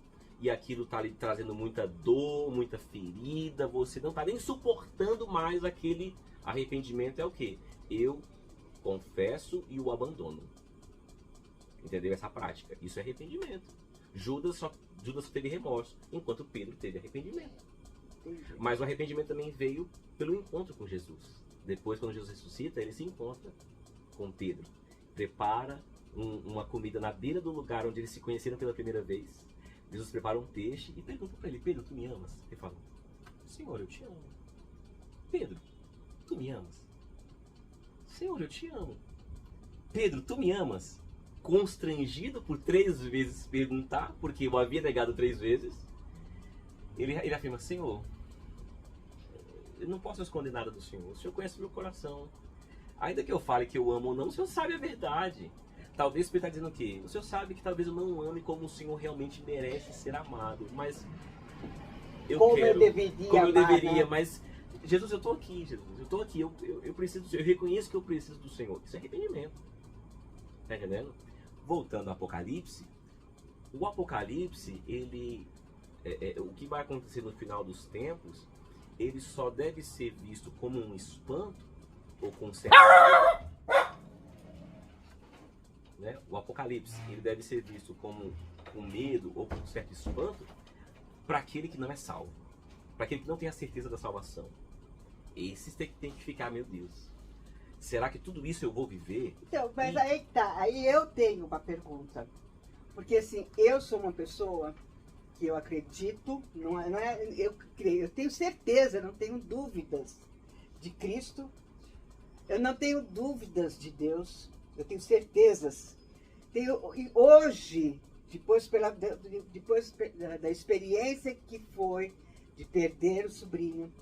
e aquilo está lhe trazendo muita dor, muita ferida. Você não está nem suportando mais aquele arrependimento. É o quê? Eu confesso e o abandono. Entendeu? Essa prática. Isso é arrependimento. Judas só teve remorso, enquanto Pedro teve arrependimento. Entendi. Mas o arrependimento também veio pelo encontro com Jesus. Depois, quando Jesus ressuscita, ele se encontra com Pedro. Prepara uma comida na beira do lugar onde eles se conheceram pela primeira vez. Jesus prepara um peixe e pergunta para ele: Pedro, tu me amas? Ele fala: Senhor, eu te amo. Pedro, tu me amas? Senhor, eu te amo. Pedro, tu me amas? Constrangido por 3 vezes perguntar, porque eu havia negado 3 vezes, ele afirma: Senhor, eu não posso esconder nada do Senhor. O Senhor conhece meu coração. Ainda que eu fale que eu amo ou não, o Senhor sabe a verdade. Talvez Pedro está dizendo o quê? O Senhor sabe que talvez eu não ame como o Senhor realmente merece ser amado, mas como eu deveria, mas Jesus, eu estou aqui, Jesus, eu estou aqui, eu preciso do Senhor, eu reconheço que eu preciso do Senhor. Isso é arrependimento. Tá entendendo? Voltando ao Apocalipse, o Apocalipse, ele, o que vai acontecer no final dos tempos, ele só deve ser visto como um espanto, ou com certo... né? O Apocalipse, ele deve ser visto como um medo, ou com certo espanto, para aquele que não é salvo, para aquele que não tem a certeza da salvação. Esses tem que ficar: meu Deus, será que tudo isso eu vou viver? Então, mas aí tá, aí eu tenho uma pergunta. Porque assim, eu sou uma pessoa que eu acredito, eu creio, eu tenho certeza, não tenho dúvidas de Cristo, eu não tenho dúvidas de Deus, eu tenho certezas. E hoje, depois da experiência que foi de perder o sobrinho,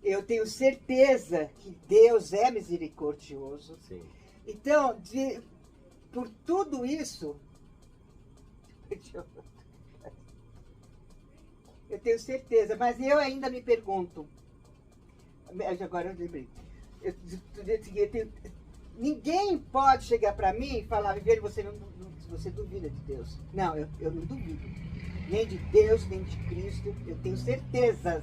eu tenho certeza que Deus é misericordioso. Sim. Então, por tudo isso, eu tenho certeza, mas eu ainda me pergunto, agora eu lembrei, ninguém pode chegar para mim e falar: Viviane, você duvida de Deus. Não, eu não duvido, nem de Deus, nem de Cristo, eu tenho certezas.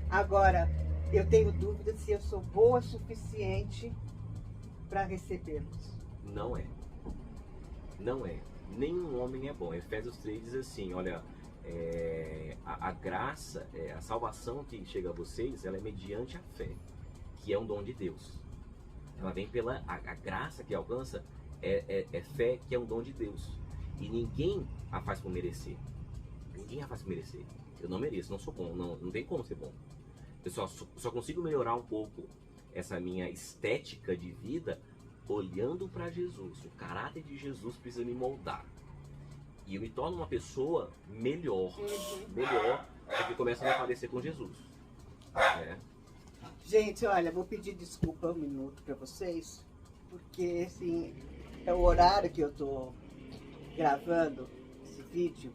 Agora, eu tenho dúvidas se eu sou boa o suficiente para recebê-los. Não é. Não é. Nenhum homem é bom. Efésios 3 diz assim: olha, a graça, a salvação que chega a vocês, ela é mediante a fé, que é um dom de Deus. Ela vem pela a graça que alcança, é fé, que é um dom de Deus. E ninguém a faz por merecer. Ninguém a faz por merecer. Eu não mereço, não sou bom, não tem como ser bom. Eu só consigo melhorar um pouco essa minha estética de vida olhando para Jesus. O caráter de Jesus precisa me moldar. E eu me torno uma pessoa melhor. Melhor, porque começa a me parecer com Jesus. Gente, olha, vou pedir desculpa 1 minuto para vocês, porque assim, é o horário que eu tô gravando esse vídeo,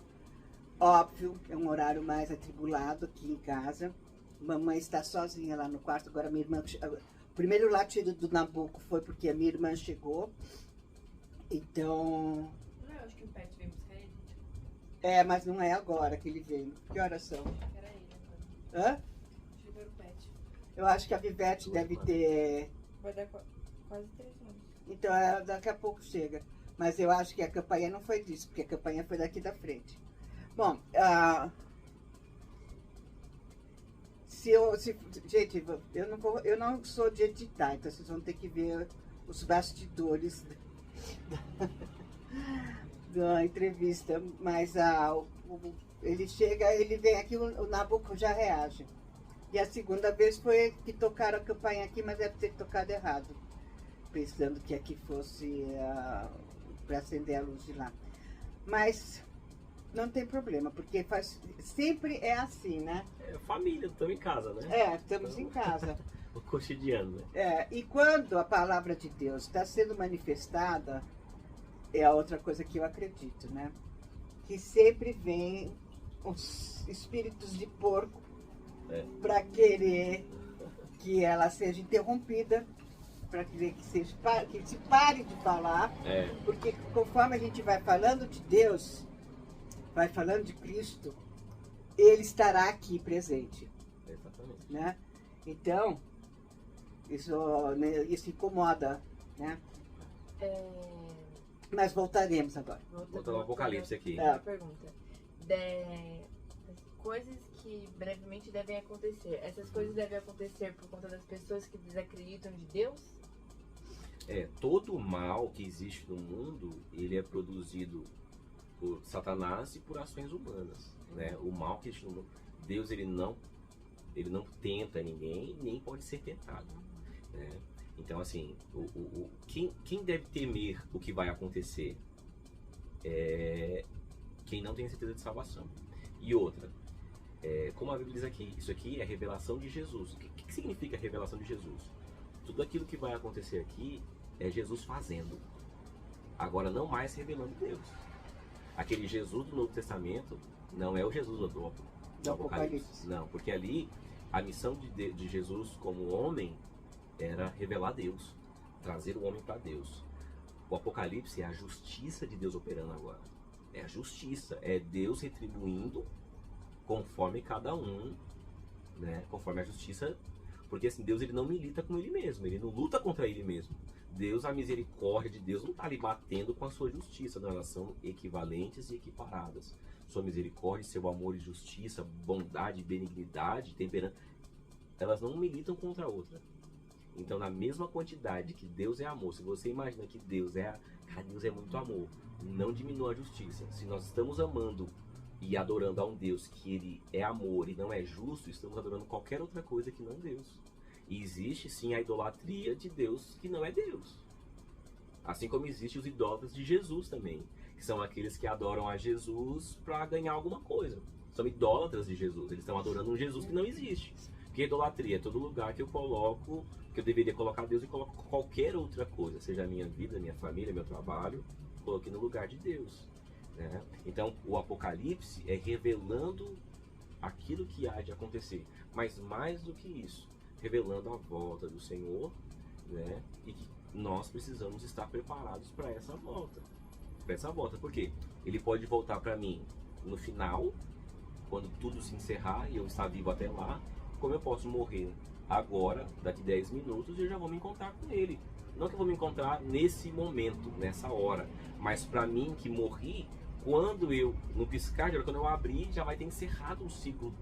Óbvio, é um horário mais atribulado aqui em casa. Mamãe está sozinha lá no quarto. Agora minha irmã... O primeiro latido do Nabucco foi porque a minha irmã chegou. Então... Não, eu acho que o Pet veio buscar ele. Mas não é agora que ele veio. Que horas são? Era ele agora. Hã? Acho que veio o Pet. Eu acho que a Vivete deve ter... Vai dar quase 3 anos. Então, daqui a pouco chega. Mas eu acho que a campanha não foi disso, porque a campanha foi daqui da frente. Bom, gente, eu não sou de editar, então vocês vão ter que ver os bastidores da entrevista. Mas ele chega, ele vem aqui, o Nabucco já reage. E a segunda vez foi que tocaram a campanha aqui, mas deve ter tocado errado. Pensando que aqui fosse para acender a luz de lá. Mas não tem problema, porque sempre é assim, né? Família, estamos em casa, né? Estamos em casa. O cotidiano, né? E quando a palavra de Deus está sendo manifestada, é a outra coisa que eu acredito, né? Que sempre vem os espíritos de porco para querer que ela seja interrompida, para querer que se pare de falar, porque conforme a gente vai falando de Deus, vai falando de Cristo, Ele estará aqui presente. Exatamente. Né? Então, isso incomoda, né? Mas voltaremos agora. Voltando ao Apocalipse aqui. Uma pergunta. Coisas que brevemente devem acontecer. Essas coisas devem acontecer por conta das pessoas que desacreditam de Deus? Todo o mal que existe no mundo, ele é produzido por Satanás e por ações humanas, né? O mal que existe no mundo, Deus ele não tenta ninguém, nem pode ser tentado, né? Então assim, quem deve temer o que vai acontecer é quem não tem certeza de salvação. E outra, como a Bíblia diz aqui, isso aqui é a revelação de Jesus. O que significa a revelação de Jesus? Tudo aquilo que vai acontecer aqui é Jesus fazendo. Agora não mais revelando Deus. Aquele Jesus do Novo Testamento não é o Jesus do Apocalipse. Não, porque ali a missão de Jesus como homem era revelar Deus, trazer o homem para Deus. O Apocalipse é a justiça de Deus operando agora. É a justiça, é Deus retribuindo conforme cada um, né? Conforme a justiça, porque assim, Deus ele não milita com ele mesmo, ele não luta contra ele mesmo. Deus, a misericórdia de Deus não está ali batendo com a sua justiça, não, elas são equivalentes e equiparadas. Sua misericórdia, seu amor e justiça, bondade, benignidade, temperança, elas não militam contra a outra. Então, na mesma quantidade que Deus é amor, se você imagina que Deus Deus é muito amor, não diminua a justiça. Se nós estamos amando e adorando a um Deus que ele é amor e não é justo, estamos adorando qualquer outra coisa que não Deus. E existe sim a idolatria de Deus que não é Deus. Assim como existem os idólatras de Jesus também, que são aqueles que adoram a Jesus para ganhar alguma coisa. São idólatras de Jesus, eles estão adorando um Jesus que não existe. Porque idolatria é todo lugar que eu coloco, que eu deveria colocar Deus e coloco qualquer outra coisa, seja a minha vida, minha família, meu trabalho, coloquei no lugar de Deus, né? Então o Apocalipse é revelando aquilo que há de acontecer, mas mais do que isso, revelando a volta do Senhor, né? E que nós precisamos estar preparados para essa volta. Porque ele pode voltar para mim no final, quando tudo se encerrar e eu estar vivo até lá, como eu posso morrer agora, daqui 10 minutos, eu já vou me encontrar com ele. Não que eu vou me encontrar nesse momento, nessa hora, mas para mim que morri, quando eu, no piscar de olho, quando eu abrir, já vai ter encerrado um ciclo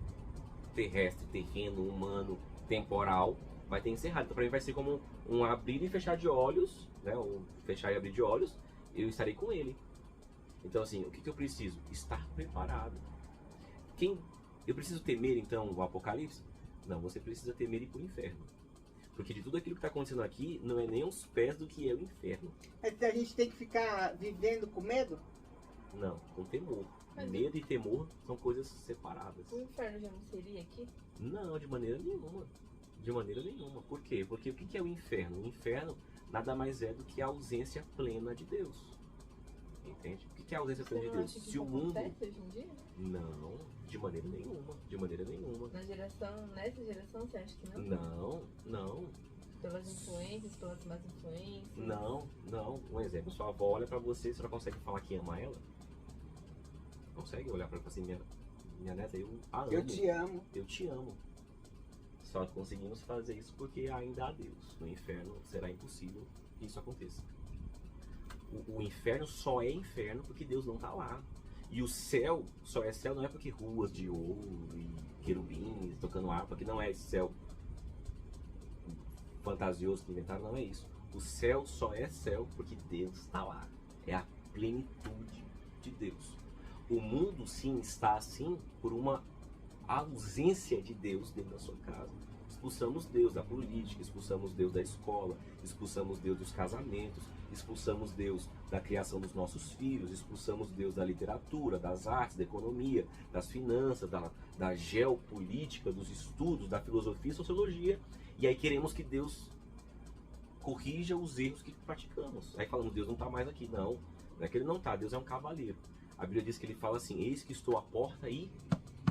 terrestre, terreno, humano, temporal, vai ter encerrado. Então para mim vai ser como um abrir e fechar de olhos, né? Um fechar e abrir de olhos, eu estarei com ele. Então assim, o que eu preciso? Estar preparado. Eu preciso temer então o Apocalipse? Não, você precisa temer ir para o inferno. Porque de tudo aquilo que está acontecendo aqui, não é nem os pés do que é o inferno. A gente tem que ficar vivendo com medo? Não, com temor. Medo e temor são coisas separadas. O inferno já não seria aqui? Não, de maneira nenhuma. De maneira nenhuma. Por quê? Porque o que é o inferno? O inferno nada mais é do que a ausência plena de Deus. Entende? O que é a ausência Você plena de não Deus? acha que Se isso o mundo... acontece hoje em dia? Não, de maneira nenhuma. De maneira nenhuma. Nessa geração, você acha que não? Não, não. Pelas influências, pelas más influências? Não, não. Um exemplo, sua avó olha pra você não consegue falar que ama ela? Consegue olhar pra assim, minha neta, eu a amo. Eu te amo. Eu te amo. Só conseguimos fazer isso porque ainda há Deus. No inferno será impossível que isso aconteça. O inferno só é inferno porque Deus não está lá. E o céu só é céu não é porque ruas de ouro e querubins tocando harpa, que não é esse céu fantasioso que inventaram, não é isso. O céu só é céu porque Deus está lá. É a plenitude de Deus. O mundo sim está assim por uma ausência de Deus dentro da sua casa. Expulsamos Deus da política, expulsamos Deus da escola, expulsamos Deus dos casamentos, expulsamos Deus da criação dos nossos filhos, expulsamos Deus da literatura, das artes, da economia, das finanças, da geopolítica, dos estudos, da filosofia e sociologia. E aí queremos que Deus corrija os erros que praticamos. Aí falamos, Deus não está mais aqui. Não, não é que ele não está, Deus é um cavaleiro. A Bíblia diz que ele fala assim, eis que estou à porta e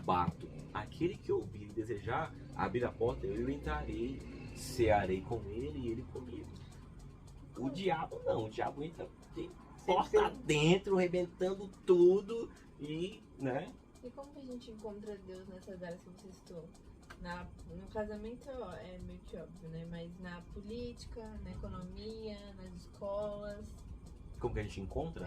bato. Aquele que ouvir e desejar abrir a porta, eu entrarei, cearei com ele e ele comigo. O diabo não, o diabo entra de porta dentro, arrebentando tudo e, né? E como que a gente encontra Deus nessas áreas que você citou? No casamento é meio que óbvio, né? Mas na política, na economia, nas escolas. Como que a gente encontra?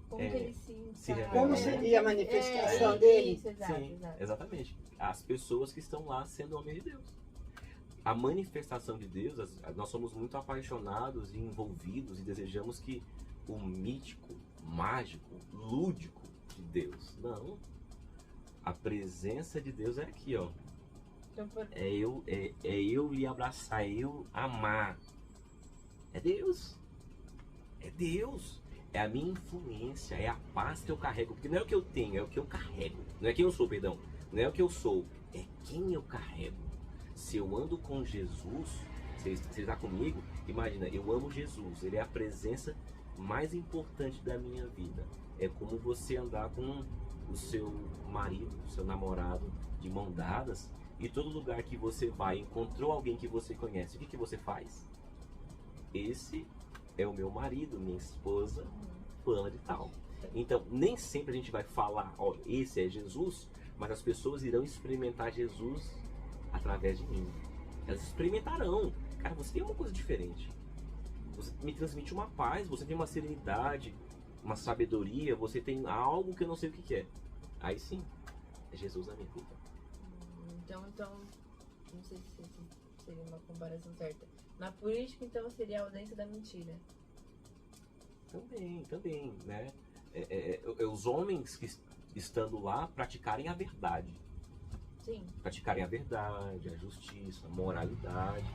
Como que ele se revela. Como seria a manifestação dele? Isso, exato, Sim, exato. exatamente. As pessoas que estão lá sendo homens de Deus. A manifestação de Deus, nós somos muito apaixonados e envolvidos e desejamos que o mítico, mágico, lúdico de Deus. Não. A presença de Deus é aqui, ó. Então, É eu lhe abraçar, é eu amar. É Deus. É Deus. É a minha influência, é a paz que eu carrego. Porque não é o que eu tenho, é o que eu carrego. Não é quem eu sou, perdão. Não é o que eu sou, é quem eu carrego. Se eu ando com Jesus, se ele está comigo, imagina, eu amo Jesus. Ele é a presença mais importante da minha vida. É como você andar com o seu marido, o seu namorado, de mão dadas. E todo lugar que você vai, encontrou alguém que você conhece, o que você faz? Esse é o meu marido, minha esposa, fulana de tal. Então, nem sempre a gente vai falar, ó, esse é Jesus, mas as pessoas irão experimentar Jesus através de mim. Elas experimentarão. Cara, você tem uma coisa diferente. Você me transmite uma paz, você tem uma serenidade, uma sabedoria, você tem algo que eu não sei o que é. Aí sim, é Jesus na minha vida. Então, não sei se seria uma comparação certa. Na política, então, seria a ausência da mentira. Também, né? Os homens que estando lá praticarem a verdade. Sim. Praticarem a verdade, a justiça, a moralidade,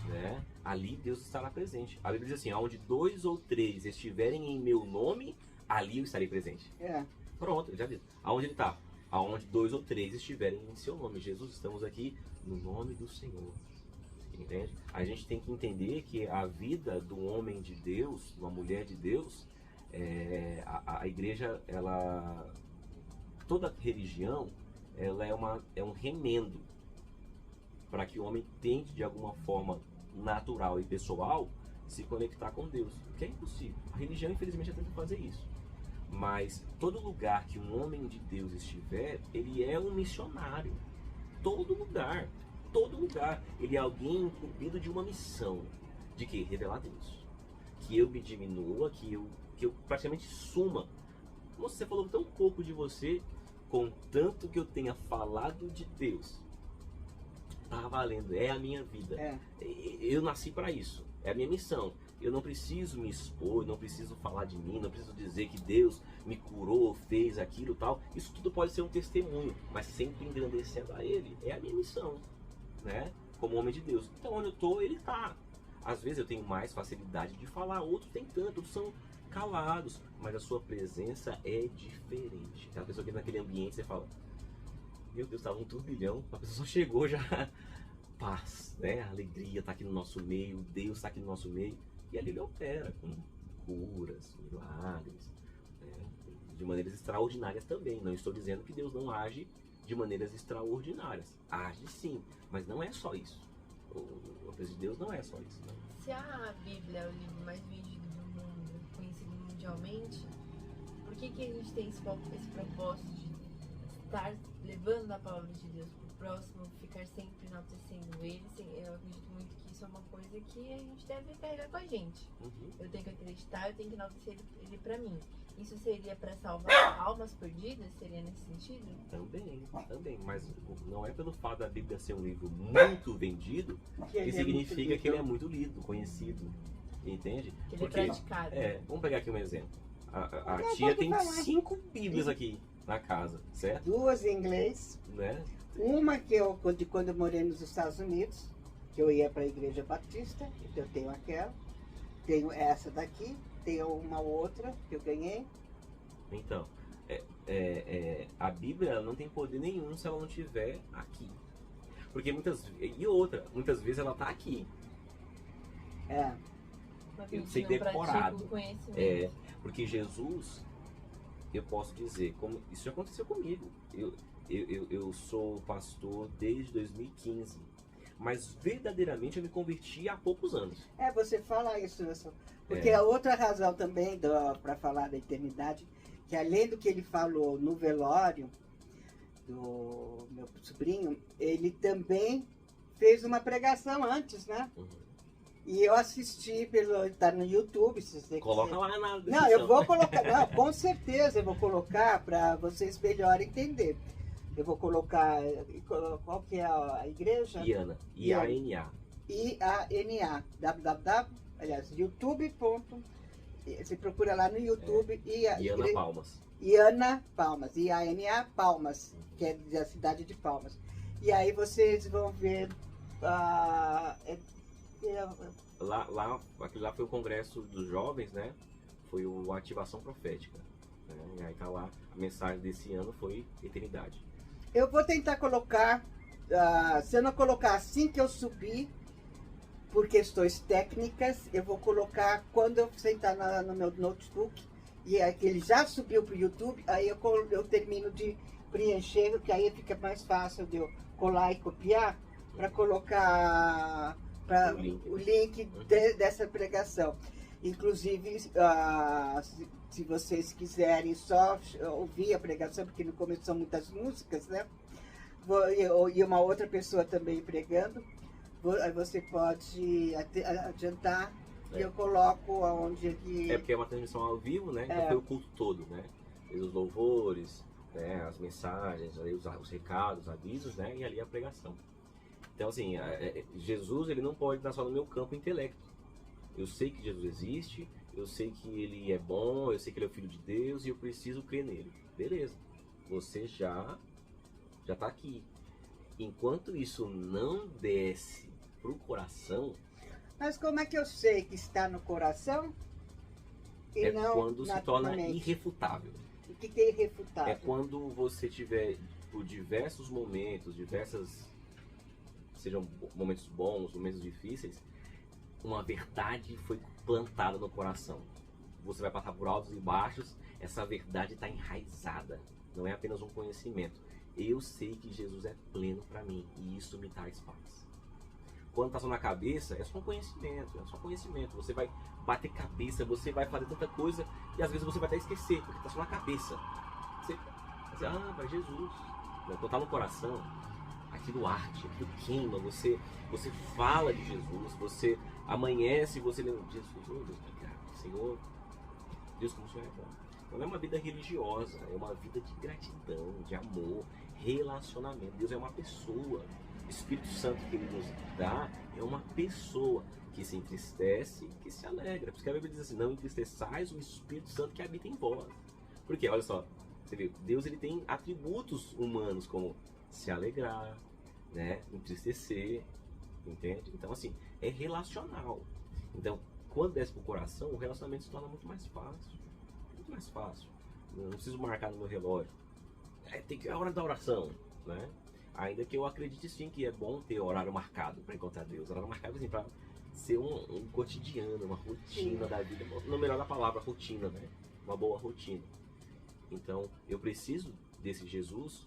né? Ali Deus estará presente. A Bíblia diz assim, onde 2 ou 3 estiverem em meu nome, ali eu estarei presente. Pronto, eu já disse. Aonde ele está? Aonde 2 ou 3 estiverem em seu nome. Jesus, estamos aqui no nome do Senhor. Entende? A gente tem que entender que a vida do homem de Deus, de uma mulher de Deus, a igreja, toda religião, ela é um remendo para que o homem tente de alguma forma natural e pessoal se conectar com Deus, o que é impossível. A religião, infelizmente, tenta fazer isso. Mas todo lugar que um homem de Deus estiver, ele é um missionário. Todo lugar. Ele é alguém incumbido de uma missão. De quê? Revelar Deus. Que eu me diminua, que eu praticamente suma. Nossa, você falou tão pouco de você, contanto que eu tenha falado de Deus. Tá valendo, é a minha vida. Eu nasci para isso, é a minha missão. Eu não preciso me expor, não preciso falar de mim, não preciso dizer que Deus me curou, fez aquilo e tal. Isso tudo pode ser um testemunho, mas sempre engrandecendo a Ele. É a minha missão, né? Como homem de Deus. Então onde eu tô, Ele tá. Às vezes eu tenho mais facilidade de falar, outros tem tanto, outros são calados, mas a sua presença é diferente. Aquela pessoa que naquele ambiente você fala, meu Deus, estava um turbilhão, a pessoa só chegou já, paz, né? A alegria está aqui no nosso meio, Deus está aqui no nosso meio, e ali Ele opera com curas, milagres, de maneiras extraordinárias também. Não estou dizendo que Deus não age de maneiras extraordinárias. Age sim, mas não é só isso. A presença de Deus não é só isso. Não. Se a Bíblia é o livro mais vendido do mundo, conhecido mundialmente, por que a gente tem esse propósito de estar levando a palavra de Deus para o próximo, ficar sempre enaltecendo ele? Eu acredito muito que isso é uma coisa que a gente deve carregar com a gente. Eu tenho que acreditar, eu tenho que enaltecer ele para mim. Isso seria para salvar almas perdidas? Seria nesse sentido? Também. Mas não é pelo fato da Bíblia ser um livro muito vendido que significa que ele é muito lido, conhecido. Entende? Que ele é praticado. Vamos pegar aqui um exemplo. A tia tem 5 Bíblias aqui na casa, certo? 2 em inglês. Né? Uma que eu, de quando eu morei nos Estados Unidos, que eu ia para a Igreja Batista, então eu tenho aquela. Tenho essa daqui, tenho uma outra que eu ganhei. Então, a Bíblia não tem poder nenhum se ela não estiver aqui. Porque muitas vezes ela está aqui. Eu sei decorado. Porque Jesus, eu posso dizer, como isso já aconteceu comigo. Eu sou pastor desde 2015. Mas verdadeiramente eu me converti há poucos anos. Você fala isso, porque a outra razão também para falar da eternidade, que além do que ele falou no velório do meu sobrinho, ele também fez uma pregação antes, né? E eu assisti tá no YouTube, se você Coloca quiser. lá na descrição. Não, eu vou colocar, não, com certeza eu vou colocar para vocês melhor entender. Eu vou colocar, qual que é a igreja? IANA, I-A-N-A. I-A-N-A, YouTube. Você procura lá no YouTube. IANA Palmas. IANA Palmas, I-A-N-A Palmas, que é da cidade de Palmas. E aí vocês vão ver... Aquele lá foi o congresso dos jovens, né? Foi o Ativação Profética. Né? E aí tá lá, a mensagem desse ano foi eternidade. Eu vou tentar colocar, se eu não colocar assim que eu subir, por questões técnicas, eu vou colocar quando eu sentar no meu notebook, e é que ele já subiu para o YouTube, aí eu termino de preencher, porque aí fica mais fácil de eu colar e copiar, para colocar o link dessa pregação. Inclusive, se vocês quiserem só ouvir a pregação, porque no começo são muitas músicas, né? E uma outra pessoa também pregando, você pode adiantar e eu coloco aonde aqui. Porque é uma transmissão ao vivo, né? Então foi o culto todo, né? Os louvores, né? As mensagens, os recados, os avisos, né? E ali a pregação. Então, assim, Jesus, ele não pode estar só no meu campo intelecto. Eu sei que Jesus existe, eu sei que ele é bom, eu sei que ele é o Filho de Deus e eu preciso crer nele. Beleza, você já está aqui. Enquanto isso não desce pro coração... Mas como é que eu sei que está no coração e não quando se torna irrefutável. O que é irrefutável? É quando você tiver, por diversos momentos, sejam momentos bons, momentos difíceis, uma verdade foi plantada no coração. Você vai passar por altos e baixos, essa verdade está enraizada, não é apenas um conhecimento. Eu sei que Jesus é pleno para mim e isso me traz paz. Quando está só na cabeça, é só conhecimento, você vai bater cabeça, você vai fazer tanta coisa e às vezes você vai até esquecer, porque está só na cabeça. Você vai dizer, vai Jesus. Quando está no coração, aquilo arde, aquilo queima, você fala de Jesus, você amanhece, você lembra de Jesus, oh Deus, obrigado, Senhor, Deus como o Senhor é bom. Não é uma vida religiosa, é uma vida de gratidão, de amor, relacionamento. Deus é uma pessoa. O Espírito Santo que Ele nos dá é uma pessoa que se entristece, que se alegra. Por isso que a Bíblia diz assim, não entristeçais o Espírito Santo que habita em vós. Porque, olha só, você vê, Deus ele tem atributos humanos como se alegrar, né, entristecer, entende? Então, assim, é relacional. Então, quando desce pro coração, o relacionamento se torna muito mais fácil. Muito mais fácil. Eu não preciso marcar no meu relógio. Tem que é a hora da oração, né? Ainda que eu acredite sim que é bom ter horário marcado para encontrar Deus. Horário marcado assim, para ser um cotidiano, uma rotina da vida, no melhor da palavra, rotina, né? Uma boa rotina. Então, eu preciso desse Jesus,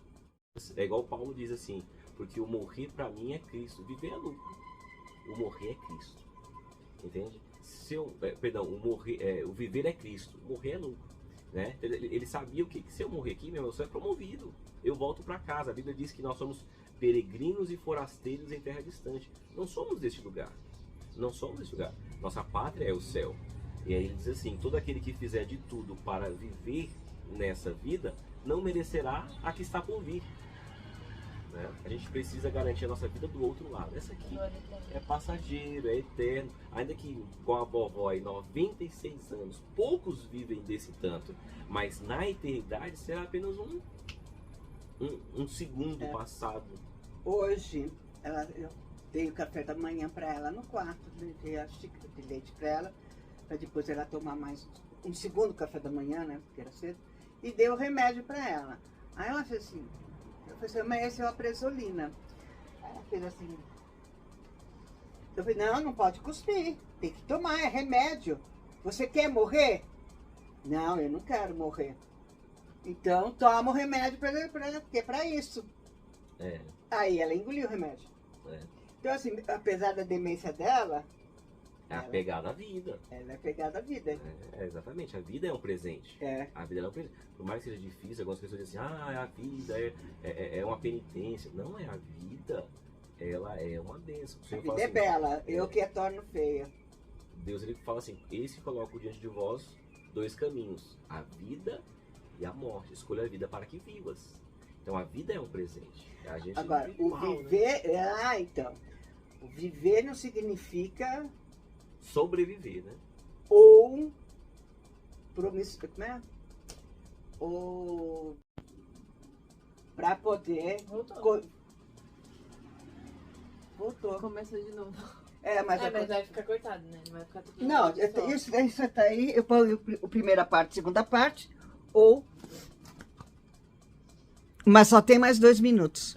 é igual Paulo diz assim, porque o morrer para mim é Cristo, viver é lucro. O morrer é Cristo, entende? O viver é Cristo, o morrer é lucro, né? Ele sabia o que se eu morrer aqui, meu, eu sou promovido, eu volto para casa. A Bíblia diz que nós somos peregrinos e forasteiros em terra distante. Não somos deste lugar, não somos deste lugar. Nossa pátria é o céu. E aí ele diz assim: todo aquele que fizer de tudo para viver nessa vida não merecerá a que está por vir, né? A gente precisa garantir a nossa vida do outro lado. Essa aqui é passageiro, é eterno. Ainda que com a vovó aí, 96 anos, poucos vivem desse tanto, mas na eternidade será apenas um segundo passado. Hoje, eu dei o café da manhã para ela no quarto, dei a xícara de leite para ela, para depois ela tomar mais um segundo café da manhã, né, porque era cedo, e dei o remédio para ela. Aí ela fez assim, eu falei assim, mas esse é uma presolina. Aí ela fez assim, eu falei, não pode cuspir, tem que tomar, é remédio. Você quer morrer? Não, eu não quero morrer. Então toma o remédio porque é para isso. Aí ela engoliu o remédio. Então assim, apesar da demência dela, é apegada à vida. Ela é apegada à vida. Exatamente, a vida é um presente. A vida é um presente. Por mais que seja difícil, algumas pessoas dizem assim, a vida é uma penitência. Não é a vida, ela é uma bênção. A vida é bela, eu que a torno feia. Deus ele fala assim, eis que coloco diante de vós 2 caminhos, a vida e a morte. Escolha a vida para que vivas. Então a vida é um presente. A gente agora, o viver, né? Então, o viver não significa sobreviver, né? Ou promissor, como é? Ou para poder voltou. Começou de novo. Mas vai ficar cortado, né? Não vai ficar tudo. Não, isso tá aí, eu ponho a primeira parte, segunda parte, ou mas só tem mais 2 minutos.